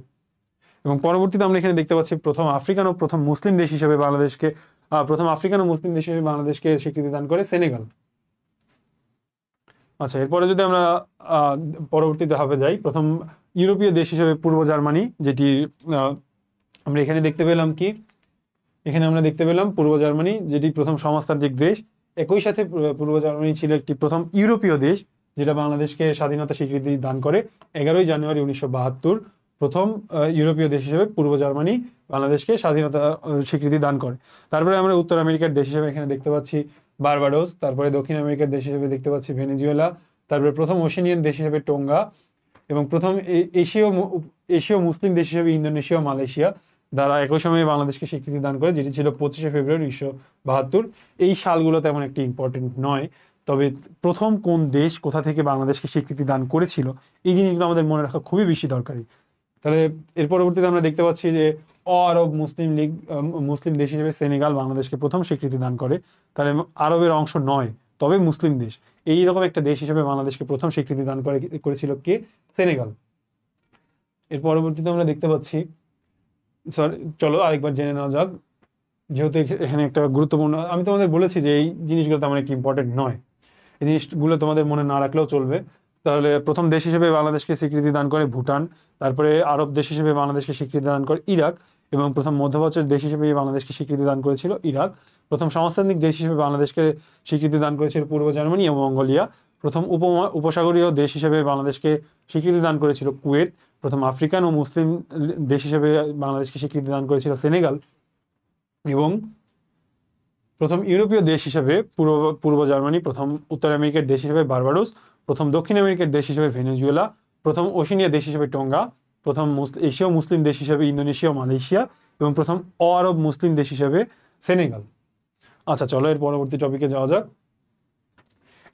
এবং পরবর্তীতে আমরা এখানে দেখতে পাচ্ছি প্রথম আফ্রিকান ও মুসলিম দেশ হিসেবে বাংলাদেশকে স্বীকৃতি দান করে সেনেগাল। আচ্ছা, এরপরে যদি আমরা পরবর্তী ধাপে যাই, প্রথম ইউরোপীয় দেশ হিসেবে পূর্ব জার্মানি, যেটি আমরা এখানে দেখতে পেলাম কি? এখানে আমরা দেখতে পেলাম পূর্ব জার্মানি, যেটি প্রথম সমাজতান্ত্রিক দেশ। একই সাথে পূর্ব জার্মানি ছিল একটি প্রথম ইউরোপীয় দেশ, যেটা বাংলাদেশকে স্বাধীনতা স্বীকৃতি দান করে 11 জানুয়ারি 1972। প্রথম ইউরোপীয় দেশ হিসেবে পূর্ব জার্মানি বাংলাদেশকে স্বাধীনতা স্বীকৃতি দান করে। তারপরে আমরা উত্তর আমেরিকার দেশ হিসেবে এখানে দেখতে পাচ্ছি বারবাডোস। তারপরে দক্ষিণ আমেরিকার দেশ হিসেবে দেখতে পাচ্ছি ভেনেজুয়েলা। তারপরে প্রথম ওশেনিয়ান দেশ হিসেবে টোঙ্গা এবং প্রথম এশীয় মুসলিম দেশ হিসেবে ইন্দোনেশিয়া ও মালয়েশিয়া, দ্বারা একই সময়ে বাংলাদেশকে স্বীকৃতি দান করে, যেটি ছিল 25 ফেব্রুয়ারি 1972। এই সালগুলো তেমন একটি ইম্পর্টেন্ট নয়, তবে প্রথম কোন দেশ কোথা থেকে বাংলাদেশকে স্বীকৃতি দান করেছিল, এই জিনিসগুলো আমাদের মনে রাখা খুবই বেশি দরকারি। তাহলে এর পরবর্তীতে আমরা দেখতে পাচ্ছি যে আরব মুসলিম দেশ হিসেবে সেনেগাল বাংলাদেশকে প্রথম স্বীকৃতি দান করে। তাহলে আরবের অংশ নয়, তবে মুসলিম দেশ, এইরকম একটা দেশ হিসেবে বাংলাদেশকে প্রথম স্বীকৃতি দান করেছিল কে? সেনেগাল। এর পরবর্তীতে আমরা দেখতে পাচ্ছি, চলো আরেকবার জেনে নেওয়া যাক, যেহেতু এখানে একটা গুরুত্বপূর্ণ, আমি তোমাদের বলেছি যে এই জিনিসগুলো তেমন একটি ইম্পর্টেন্ট নয়, এই জিনিসগুলো তোমাদের মনে না রাখলেও চলবে। তাহলে প্রথম দেশ হিসেবে বাংলাদেশকে স্বীকৃতি দান করে ভুটান, তারপরে আরব দেশ হিসেবে বাংলাদেশকে স্বীকৃতি দান করে ইরাক, এবং প্রথম মধ্যপ্রাচ্যের দেশ হিসেবে বাংলাদেশকে স্বীকৃতি দান করেছিল ইরাক। প্রথম সমাজতান্ত্রিক দেশ হিসেবে বাংলাদেশকে স্বীকৃতি দান করেছিল পূর্ব জার্মানি এবং মঙ্গোলিয়া। প্রথম উপসাগরীয় দেশ হিসেবে বাংলাদেশকে স্বীকৃতি দান করেছিল কুয়েত। প্রথম আফ্রিকান ও মুসলিম দেশ হিসেবে বাংলাদেশকে স্বীকৃতি দান করেছিল সেনেগাল। এবং প্রথম ইউরোপীয় দেশ হিসেবে পূর্ব জার্মানি, প্রথম উত্তর আমেরিকার দেশ হিসেবে বারবাডোস, প্রথম দক্ষিণ আমেরিকার দেশ হিসেবে ভেনেজুয়েলা, প্রথম ওশেনিয়া দেশ হিসেবে টঙ্গা, প্রথম এশীয় মুসলিম দেশ হিসেবে ইন্দোনেশিয়া ও মালয়েশিয়া এবং প্রথম আরব মুসলিম দেশ হিসেবে সেনেগাল। আচ্ছা চলো এর পরবর্তী টপিকে যাওয়া যাক।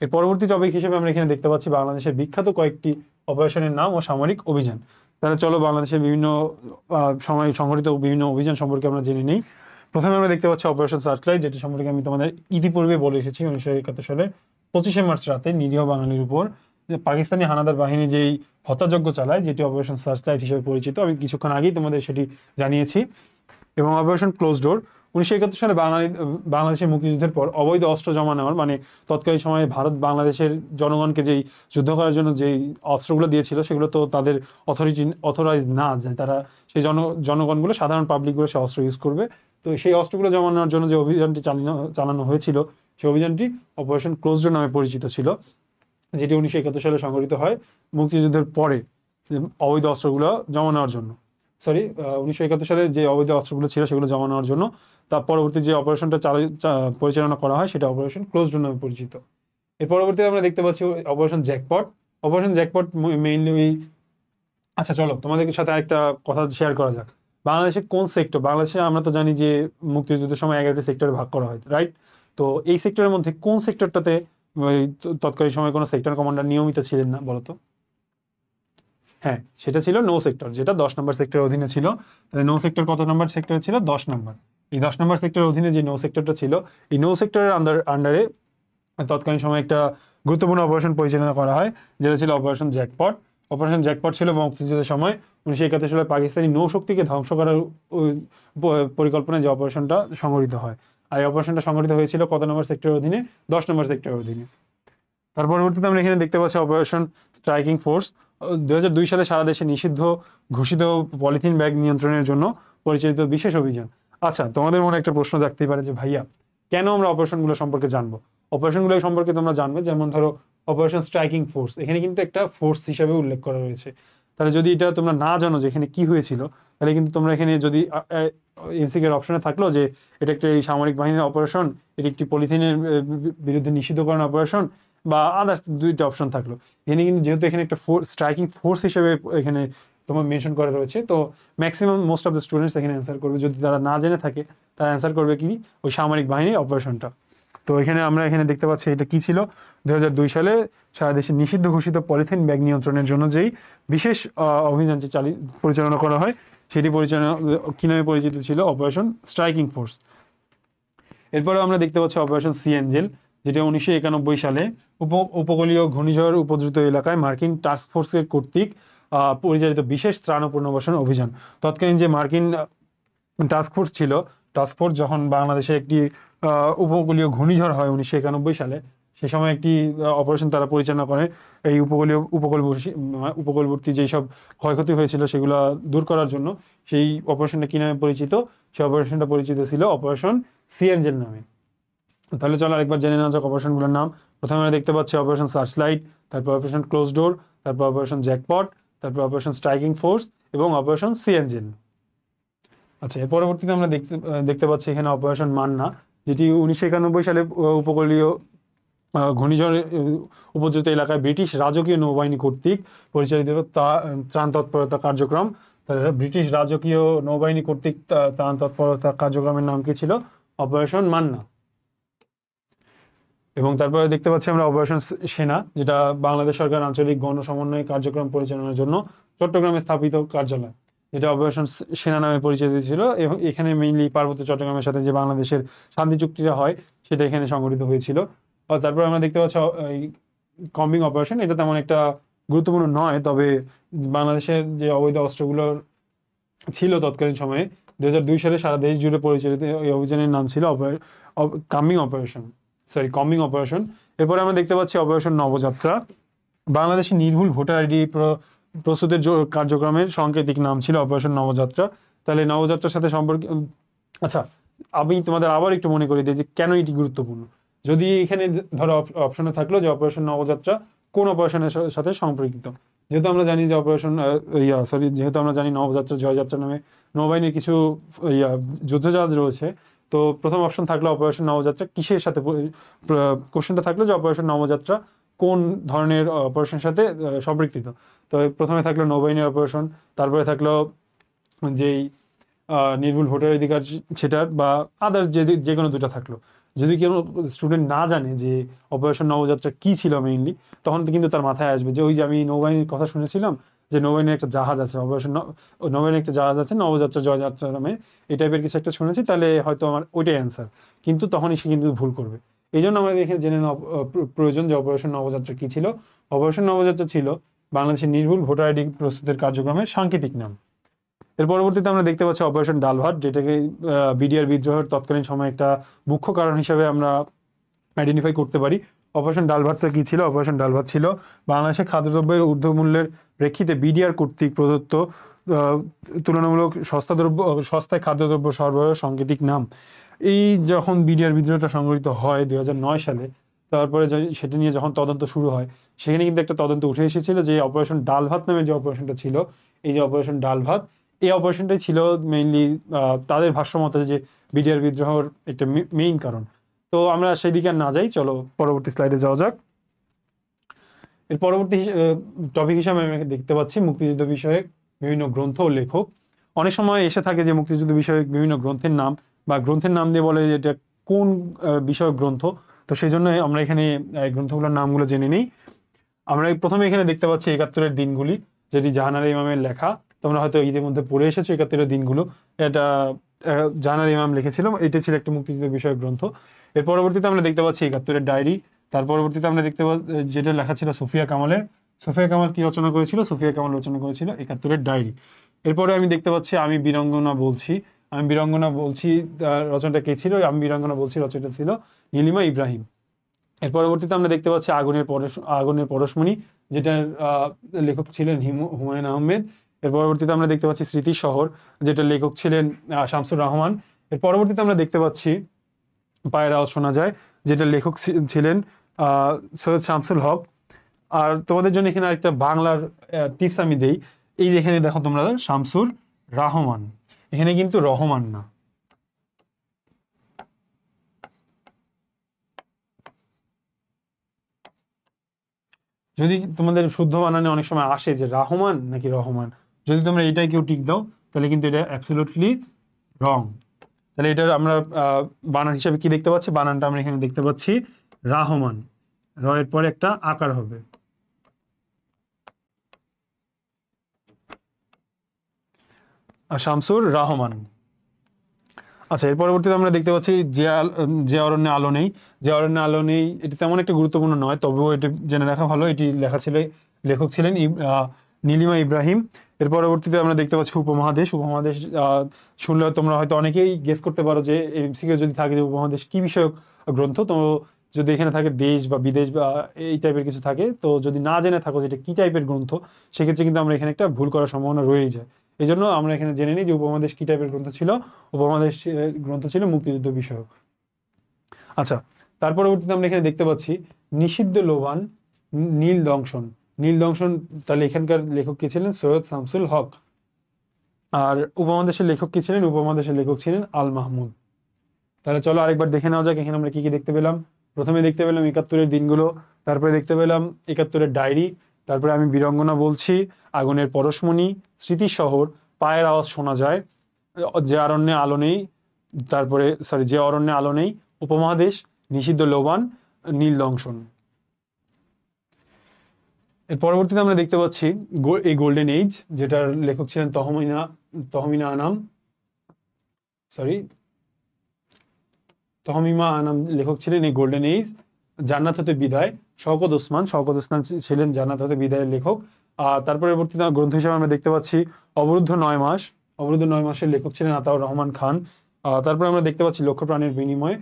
এর পরবর্তী টপিক হিসেবে আমরা এখানে দেখতে পাচ্ছি বাংলাদেশের বিখ্যাত কয়েকটি অপারেশনের নাম ও সামরিক অভিযান। তাহলে চলো বাংলাদেশের বিভিন্ন সময় সংঘটিত বিভিন্ন অভিযান সম্পর্কে আমরা জেনে নিই। প্রথমে আমরা দেখতে পাচ্ছি অপারেশন সার্চলাইট, যেটি সম্পর্কে আমি তোমাদের ইতিপূর্বে বলে এসেছি। 1971 সালে 25শে মার্চ রাতে নিরীহ বাঙালির উপর পাকিস্তানি হানাদার বাহিনী যেই হত্যাযজ্ঞ চালায়, যেটি অপারেশন সার্চলাইট হিসেবে পরিচিত, আমি কিছুক্ষণ আগেই তোমাদের সেটি জানিয়েছি। এবং অপারেশন ক্লোজ ডোর 1971 সালে বাংলাদেশের মুক্তিযুদ্ধের পর অবৈধ অস্ত্র জমা নেওয়ার, মানে তৎকালীন সময়ে ভারত বাংলাদেশের জনগণকে যেই যুদ্ধ করার জন্য যেই অস্ত্রগুলো দিয়েছিল সেগুলো তো তাদের অথরাইজ না, যে তারা সেই জনগণগুলো সাধারণ পাবলিকগুলো সে অস্ত্র ইউজ করবে। তো সেই অস্ত্রগুলো জমা নেওয়ার জন্য যে অভিযানটি চালানো হয়েছিল সেই অভিযানটি অপারেশন ক্লোজ ডোর নামে পরিচিত ছিল, যেটি 1971 সালে সংঘটিত হয় মুক্তিযুদ্ধের পরে অবৈধ অস্ত্রগুলো জমা নেওয়ার জন্য। 1971 সালে যে অবৈধ অস্ত্রগুলো ছিল সেগুলো জমা নেওয়ার জন্য। তার পরবর্তী যে অপারেশনটা পরিচালনা করা হয় সেটা অপারেশন ক্লোজ ডোর নামে পরিচিত। এর পরবর্তীতে আমরা দেখতে পাচ্ছি operation jackpot. Operation jackpot mainly আচ্ছা চলো তোমাদের সাথে একটা কথা শেয়ার করা যাক। বাংলাদেশের কোন সেক্টর, বাংলাদেশে আমরা তো জানি যে মুক্তিযুদ্ধের সময় 11টি সেক্টরে ভাগ করা হয়, রাইট? তো এই সেক্টরের মধ্যে কোন সেক্টরটাতে তৎকালীন সময় কোনো সেক্টর কমান্ডার নিয়মিত ছিলেন না বলতো? হ্যাঁ, সেটা ছিল নো সেক্টর, যেটা 10 নম্বর সেক্টরের অধীনে ছিল। তাহলে নো সেক্টর কত নম্বর সেক্টর ছিল? 10 নম্বর। এই 10 নম্বর সেক্টরের অধীনে যে নো সেক্টরটা ছিল, এই নো সেক্টরের আন্ডারে তৎকালীন সময় একটা গুরুত্বপূর্ণ অপারেশন পরিচালনা করা হয়, যেটা ছিল অপারেশন জ্যাকপট। অপারেশন জ্যাকপট ছিল মুক্তিযুদ্ধের সময় 1971 সালে পাকিস্তানি নৌশক্তিকে ধ্বংস করার পরিকল্পনায় যে অপারেশনটা সংঘটিত হয়। আর এই অপারেশনটা সংঘটিত হয়েছিল কত নম্বর সেক্টরের অধীনে? 10 নম্বর সেক্টরের অধীনে। তার পরবর্তীতে আমরা এখানে দেখতে পাচ্ছি অপারেশন স্ট্রাইকিং ফোর্স। 2002 সালে সারা দেশে নিষিদ্ধ ঘোষিত পলিথিন ব্যাগ নিয়ন্ত্রণের জন্য পরিচালিত বিশেষ অভিযান। আচ্ছা, তোমাদের মনে একটা প্রশ্ন জাগতেই পারে যে ভাইয়া কেন আমরা অপারেশনগুলো সম্পর্কে জানবো? অপারেশনগুলো সম্পর্কে তোমরা জানবে, যেমন ধরো অপারেশন স্ট্রাইকিং ফোর্স, এখানে কিন্তু একটা ফোর্স হিসাবে উল্লেখ করা রয়েছে। তাহলে যদি এটা তোমরা না জানো যে এখানে কি হয়েছিল, তাহলে কিন্তু তোমরা এখানে যদি এমসিকিউর অপশনে থাকলো যে এটা একটা এই সামরিক বাহিনীর অপারেশন, এটি একটি পলিথিনের বিরুদ্ধে নিষিদ্ধকরণ অপারেশন, বা আদার্স দুইটা অপশন থাকলো, এখানে কিন্তু যেহেতু এখানে একটা স্ট্রাইকিং ফোর্স হিসেবে এখানে তোমার মেনশন করা রয়েছে, তো maximum most of the students এখানে অ্যান্সার করবে, যদি তারা না জেনে থাকে তারা অ্যান্সার করবে কি ওই সামরিক বাহিনীর অপারেশনটা। তো এখানে আমরা এখানে দেখতে পাচ্ছি এটা কি ছিল, 2002 সালে সারা দেশে নিষিদ্ধ ঘোষিত পলিথিন ব্যাগ নিয়ন্ত্রণের জন্য যেই বিশেষ অভিযান পরিচালনা করা হয়, সেটি পরিচালনা কি নামে পরিচিত ছিল? Operation striking force. এরপরে আমরা দেখতে পাচ্ছি অপারেশন সি অ্যাঞ্জেল, যেটা 1991 সালে উপকূলীয় ঘূর্ণিঝড় উপদ্রুত এলাকায় মার্কিন টাস্ক ফোর্সের কর্তৃক পরিচালিত বিশেষ ত্রাণ ও পুনর্বাসন অভিযান। তৎকালীন যে মার্কিন টাস্ক ফোর্স ছিল, টাস্ক ফোর্স যখন বাংলাদেশে একটি উপকূলীয় ঘূর্ণিঝড় হয় 1991 সালে, সে সময় একটি অপারেশন তারা পরিচালনা করে এই উপকূলবর্তী যেই সব ক্ষয়ক্ষতি হয়েছিল সেগুলো দূর করার জন্য। সেই অপারেশনটা কি নামে পরিচিত? সেই অপারেশনটা পরিচিত ছিল অপারেশন সি অ্যাঞ্জেল নামে। তাহলে চলো আরেকবার জেনে নেওয়া যাক অপারেশনগুলোর নাম। প্রথমে আমরা দেখতে পাচ্ছি অপারেশন সার্চলাইট, তারপর অপারেশন ক্লোজ ডোর, তারপর অপারেশন জ্যাকপট, তারপর অপারেশন স্ট্রাইকিং ফোর্স এবং অপারেশন সি অ্যাঞ্জেল। আচ্ছা, এর পরবর্তীতে আমরা দেখতে পাচ্ছি এখানে অপারেশন মান্না, যেটি 1991 সালে উপকূলীয় ঘূর্ণিঝড় উপদ্রুত এলাকায় ব্রিটিশ রাজকীয় নৌবাহিনী কর্তৃক পরিচালিত ত্রাণ তৎপরতা কার্যক্রম। তাহলে ব্রিটিশ রাজকীয় নৌবাহিনী কর্তৃক ত্রাণ তৎপরতা কার্যক্রমের নাম কি ছিল? অপারেশন মান্না। এবং তারপরে দেখতে পাচ্ছি আমরা অপারেশন সেনা, যেটা বাংলাদেশ সরকার আঞ্চলিক গণ সমন্বয় কার্যক্রম পরিচালনার জন্য চট্টগ্রামে স্থাপিত কার্যালয়, যেটা অপারেশন সেনা নামে পরিচিত ছিল। এবং এখানে মেইনলি পার্বত্য চট্টগ্রামের সাথে যে বাংলাদেশের শান্তি চুক্তিটা হয় সেটা এখানে সংগঠিত হয়েছিল। আর তারপর আমরা দেখতে পাচ্ছি এই কম্বিং অপারেশন, এটা তেমন একটা গুরুত্বপূর্ণ নয়, তবে বাংলাদেশের যে অবৈধ অস্ত্রগুলোর ছিল তৎকালীন সময়ে 2002 সালে সারা দেশ জুড়ে পরিচালিত এই অভিযানের নাম ছিল কম্বিং অপারেশন। এরপরে আমরা দেখতে পাচ্ছি অপারেশন নবযাত্রা। বাংলাদেশের নির্ভুল ভোটার আইডি প্রস্তুতের কার্যক্রমের সাংকেতিক নাম ছিল অপারেশন নবযাত্রা। তাহলে নবযাত্রার সাথে সম্পর্কে আচ্ছা, আমি তোমাদের আবার একটু মনে করিয়ে দিই যে কেন এটি গুরুত্বপূর্ণ। যদি এখানে ধরো অপশনে থাকলো যে অপারেশন নবযাত্রা কোন অপারেশনের সাথে সম্পর্কিত, যেহেতু আমরা জানি যে যেহেতু আমরা জানি নবযাত্রা জয়যাত্রা নামে নৌবাহিনীর কিছু যুদ্ধজাহাজ রয়েছে, তো প্রথম অপশন থাকলো অপারেশন নবযাত্রা কিসের সাথে, কোশ্চেনটা থাকলো যে অপারেশন নবযাত্রা কোন ধরনের অপারেশনের সাথে সম্পৃক্ত। তো প্রথমে থাকলো নৌবাহিনীর অপারেশন, তারপরে থাকলো যেই নির্ভুল ভোটার অধিকার সেটার, বা আদার্স যে কোনো দুটো থাকলো। যদি কেউ স্টুডেন্ট না জানে যে অপারেশন নবযাত্রা কি ছিল মেইনলি, তখন তো কিন্তু তার মাথায় আসবে যে ওই যে আমি নৌবাহিনীর কথা শুনেছিলাম যে নৌবাহিনীর একটা জাহাজ আছে, অপারেশন নৌবাহিনীর একটা জাহাজ আছে নবযাত্রা জয়যাত্রা নামে, এই টাইপের কিছু একটা শুনেছি, তাহলে হয়তো আমার ওইটাই অ্যান্সার। কিন্তু তখনই সে কিন্তু ভুল করবে। এই জন্য আমাদের এখানে জেনে নেওয়া প্রয়োজন যে অপারেশন নবযাত্রা কি ছিল। অপারেশন নবযাত্রা ছিল বাংলাদেশের নির্ভুল ভোটার আইডি প্রস্তুতের কার্যক্রমের সাংকেতিক নাম। এর পরবর্তীতে আমরা দেখতে পাচ্ছি অপারেশন ডালভাট, যেটাকে বিডিআর বিদ্রোহের তৎকালীন সময় একটা মুখ্য কারণ হিসেবে আমরা আইডেন্টিফাই করতে পারি। অপারেশন ডালভাটটা কি ছিল? অপারেশন ডালভাট ছিল বাংলাদেশের খাদ্যদ্রব্যের ঊর্ধ্বমূল্যের প্রেক্ষিতে বিডিআর কর্তৃক প্রদত্ত তুলনামূলক সস্তায় খাদ্যদ্রব্য সরবরাহ সাংকেতিক নাম। এই যখন বিডিআর বিদ্রোহটা সংঘটিত হয় 2009 সালে, তারপরে সেটা নিয়ে যখন তদন্ত শুরু হয়, সেখানে কিন্তু একটা তদন্ত উঠে এসেছিল যে অপারেশন ডালভাত নামে যে অপারেশনটা ছিল, এই যে অপারেশন ডালভাত, এই অপারেশনটাই ছিল মেইনলি তাদের ভাষ্যমতে যে বিডিআর বিদ্রোহের একটা মেইন কারণ। তো আমরা সেই দিকে আর না যাই, চলো পরবর্তী স্লাইডে যাওয়া যাক। এর পরবর্তী টপিক হিসাবে আমি দেখতে পাচ্ছি মুক্তিযুদ্ধ বিষয়ক বিভিন্ন গ্রন্থ ও লেখক। অনেক সময় এসে থাকে যে মুক্তিযুদ্ধ বিষয়ক বিভিন্ন গ্রন্থের নাম, বা গ্রন্থের নাম দিয়ে বলে যে এটা কোন বিষয়ক গ্রন্থ। তো সেই জন্য আমরা এখানে গ্রন্থগুলোর নামগুলো জেনে নিই। আমরা প্রথমে এখানে দেখতে পাচ্ছি 71-এর দিনগুলি, যেটি জাহানারা ইমামের লেখা। তোমরা হয়তো ঈদের মধ্যে পড়ে এসেছো 71-এর দিনগুলো, এটা জাহানারা ইমাম লিখেছিল, এটা ছিল একটা মুক্তিযুদ্ধ বিষয়ক গ্রন্থ। এর পরবর্তীতে আমরা দেখতে পাচ্ছি 71-এর ডায়েরি। তার পরবর্তীতে আমরা দেখতে যেটা লেখা ছিল সুফিয়া কামালের। সুফিয়া কামাল কি রচনা করেছিল? সুফিয়া কামাল রচনা করেছিল 71-এর ডায়েরি। এরপরে আমি দেখতে পাচ্ছি আমি বীরাঙ্গনা বলছি। আমি বীরাঙ্গনা বলছি রচনাটা কে ছিল? আমি বীরাঙ্গনা বলছি রচনাটা ছিল নীলিমা ইব্রাহিম। এর পরবর্তীতে আমরা দেখতে পাচ্ছি আগুনের পরশমণি, যেটার লেখক ছিলেন হুমায়ুন আহমেদ। এর পরবর্তীতে আমরা দেখতে পাচ্ছি স্মৃতির শহর, যেটার লেখক ছিলেন শামসুর রহমান। এর পরবর্তীতে আমরা দেখতে পাচ্ছি পায়ের আওয়াজ শোনা যায়, যেটার লেখক ছিলেন সৈয়দ শামসুল হক। আর তোমাদের জন্য এখানে আরেকটা বাংলার টিপস আমি দেই। এই যে এখানে দেখো তোমরা শামসুর রহমান, এখানে কিন্তু রহমান না। যদি তোমাদের শুদ্ধ বানানে অনেক সময় আসে যে রাহমান নাকি রহমান, যদি তোমরা এটাই কেউ টিক দাও, তাহলে কিন্তু এটা অ্যাবসলিউটলি রং। তাহলে এটার আমরা বানান হিসাবে কি দেখতে পাচ্ছি? বানানটা আমরা এখানে দেখতে পাচ্ছি রাহমান, র এর পরে একটা আকার হবে। শামসুর রহমান। আচ্ছা, এর পরবর্তীতে আমরা দেখতে পাচ্ছি যে অরণ্যে আলো নেই। যে অরণ্যে আলো নেই এটি তেমন একটা গুরুত্বপূর্ণ নয়, তবুও এটি জেনে রাখা ভালো। এটি লেখক ছিলেন নীলিমা ইব্রাহিম। এর পরবর্তীতে আমরা দেখতে পাচ্ছি উপমহাদেশ। উপমহাদেশ শুনলে তোমরা হয়তো অনেকেই গেস করতে পারো যে এমসিকিউ যদি থাকে যে উপমহাদেশ কি বিষয়ক গ্রন্থ, তো যদি এখানে থাকে দেশ বা বিদেশ বা এই টাইপের কিছু থাকে, তো যদি না জেনে থাকো যেটা কি টাইপের গ্রন্থ, সেক্ষেত্রে কিন্তু আমরা এখানে একটা ভুল করার সম্ভাবনা রয়েই যায়। এই জন্য আমরা এখানে জেনে নিই যে উপমহাদেশ কি টাইপের গ্রন্থ ছিল। উপমহাদেশ গ্রন্থ ছিল মুক্তিযুদ্ধ বিষয়ক। আচ্ছা, তার পরবর্তীতে আমরা এখানে দেখতে পাচ্ছি নিষিদ্ধ লোবান নীল দংশন। নীল দংশন, তাহলে এখানকার লেখক কি ছিলেন? সৈয়দ শামসুল হক। আর উপমহাদেশের লেখক কি ছিলেন? উপমহাদেশের লেখক ছিলেন আল মাহমুদ। তাহলে চলো আরেকবার দেখে নেওয়া যাক এখানে আমরা কি কি দেখতে পেলাম। প্রথমে দেখতে পেলাম 71-এর দিনগুলো, তারপরে দেখতে পেলাম 71-এর ডায়েরি, তারপরে আমি বীরাঙ্গনা বলছি, আগুনের পরশমণি, স্মৃতির শহর, পায়ের আওয়াজ শোনা যায়, যে অরণ্যে আলো নেই, তারপরে যে অরণ্যে আলো নেই, উপমহাদেশ, নিষিদ্ধ লোবান, নীল দংশন। এর পরবর্তীতে আমরা দেখতে পাচ্ছি এই গোল্ডেন এজ, যেটার লেখক ছিলেন তহমিনা আনাম লেখক ছিলেন এই গোল্ডেন এজ। জান্নাত হতে বিদায়, শওকত ওসমান ছিলেন জান্নাত হতে বিদায়ের লেখক। তার পরবর্তীতে গ্রন্থ হিসেবে আমরা দেখতে পাচ্ছি অবরুদ্ধ 9 মাস। অবরুদ্ধ 9 মাসের লেখক ছিলেন আতাউর রহমান খান। তারপরে আমরা দেখতে পাচ্ছি লক্ষ্য প্রাণের বিনিময়,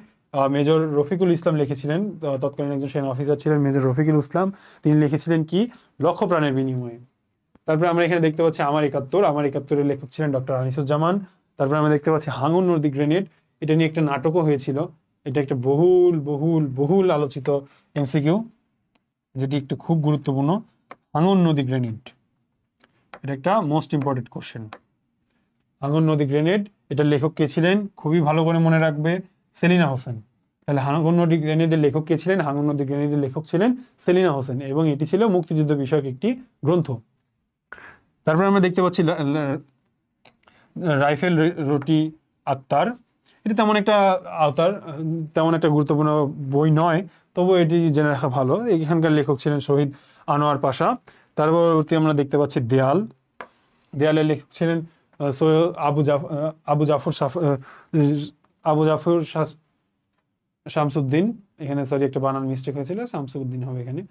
মেজর রফিকুল ইসলাম লিখেছিলেন, তৎকালীন একজন সেনা অফিসার ছিলেন মেজর রফিকুল ইসলাম, তিনি লিখেছিলেন কি? লক্ষ্য প্রাণের বিনিময়ে। তারপরে আমরা এখানে দেখতে পাচ্ছি আমার 71-এর লেখক ছিলেন ডক্টর আনিসুজ্জামান। তারপরে আমরা দেখতে পাচ্ছি হাঙ্গর নদী গ্রেনেড, এটা নিয়ে একটা নাটকও হয়েছিল। এটা একটা বহুল আলোচিত এমসিকিউ, যেটি একটু খুব গুরুত্বপূর্ণ। হাঙ্গর নদী গ্রেনেড, এটা একটা মোস্ট ইম্পর্টেন্ট কোশ্চেন। হাঙ্গর নদী গ্রেনেড, এটার লেখক কে ছিলেন? খুবই ভালো করে মনে রাখবে, সেলিনা হোসেন। তাহলে হাঙ্গর নদী গ্রেনেডের লেখক কে ছিলেন? হাঙ্গর নদী গ্রেনেডের লেখক ছিলেন সেলিনা হোসেন, এবং এটি ছিল মুক্তিযুদ্ধ বিষয়ক একটি গ্রন্থ। তারপর আমরা দেখতে পাচ্ছি রাইফেল রুটি আক্তার। এটি তেমন একটা আওতার তেমন একটা গুরুত্বপূর্ণ বই নয়, তবু এটি জেনে রাখা ভালো। এখানকার লেখক ছিলেন শহীদ আনোয়ার পাশা। তার পরবর্তী আমরা দেখতে পাচ্ছি দেয়াল। দেয়ালের লেখক ছিলেন সৈয়দ আবু জাফর শামসুদ্দিন। এখানে সরি একটা বানান মিস্টেক হয়েছিল, শামসুদ্দিন হবে এখানে।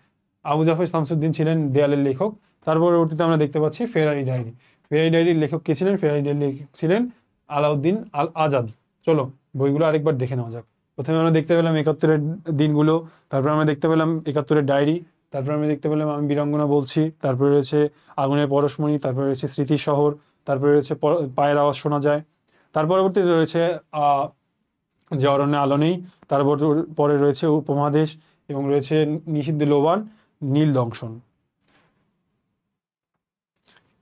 আবু জাফর শামসুদ্দিন ছিলেন দেয়ালের লেখক। তার পরবর্তীতে আমরা দেখতে পাচ্ছি ফেরারি ডায়েরি। ফেরারি ডায়েরির লেখক কে ছিলেন? ফেরারি ডায়েরির লেখক ছিলেন আলাউদ্দিন আল আজাদ। চলো বইগুলো আরেকবার দেখে নেওয়া যাক। প্রথমে আমরা দেখতে পেলাম ৭১-এর দিনগুলো, তারপর আমরা দেখতে পেলাম ৭১-এর ডায়েরি, তারপর আমরা দেখতে পেলাম আমি বীরাঙ্গনা বলছি, তারপরে রয়েছে আগুনের পরশমণি, তারপরে রয়েছে স্মৃতির শহর, তারপরে রয়েছে পায়ের আওয়াজ শোনা যায়, তার পরবর্তীতে রয়েছে যে অরণ্যে আলো নেই, তারপর পরে রয়েছে উপমহাদেশ, এবং রয়েছে নিষিদ্ধ লোবান, নীল দংশন।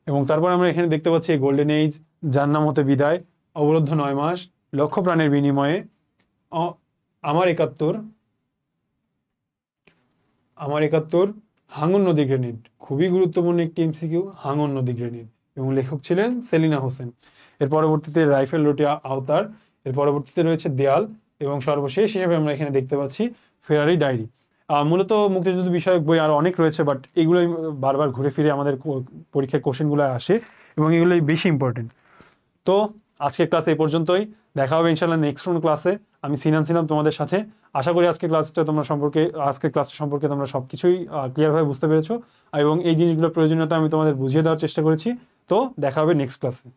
এবং তারপর আমরা এখানে দেখতে পাচ্ছি গোল্ডেন এইজ, যার নাম হতে বিদায়, অবরুদ্ধ ৯ মাস, লক্ষ প্রাণের বিনিময়ে, আমার ৭১, হাঙ্গর নদী গ্রেনেড। খুবই গুরুত্বপূর্ণ একটি এমসিকিউ, হাঙ্গর নদী গ্রেনেড, এবং লেখক ছিলেন সেলিনা হোসেন। এর পরবর্তীতে রাইফেল রুটি আওতার, এর পরবর্তীতে রয়েছে দেয়াল, এবং সর্বশেষ হিসেবে আমরা এখানে দেখতে পাচ্ছি ফেরারি ডায়েরি। মূলত মুক্তিযুদ্ধ বিষয়ক বই আরও অনেক রয়েছে, বাট এগুলোই বারবার ঘুরে ফিরে আমাদের পরীক্ষার কোশ্চেনগুলো আসে, এবং এগুলোই বেশি ইম্পর্টেন্ট। তো আজকের ক্লাস এই পর্যন্তই। দেখা হবে ইনশাআল্লাহ নেক্সট কোন ক্লাসে। আমি সিনান ছিলাম তোমাদের সাথে। আশা করি আজকের ক্লাসটা সম্পর্কে তোমরা সবকিছুই ক্লিয়ারভাবে বুঝতে পেরেছো, এবং এই জিনিসগুলোর প্রয়োজনীয়তা আমি তোমাদের বুঝিয়ে দেওয়ার চেষ্টা করেছি। তো দেখা হবে নেক্সট ক্লাসে।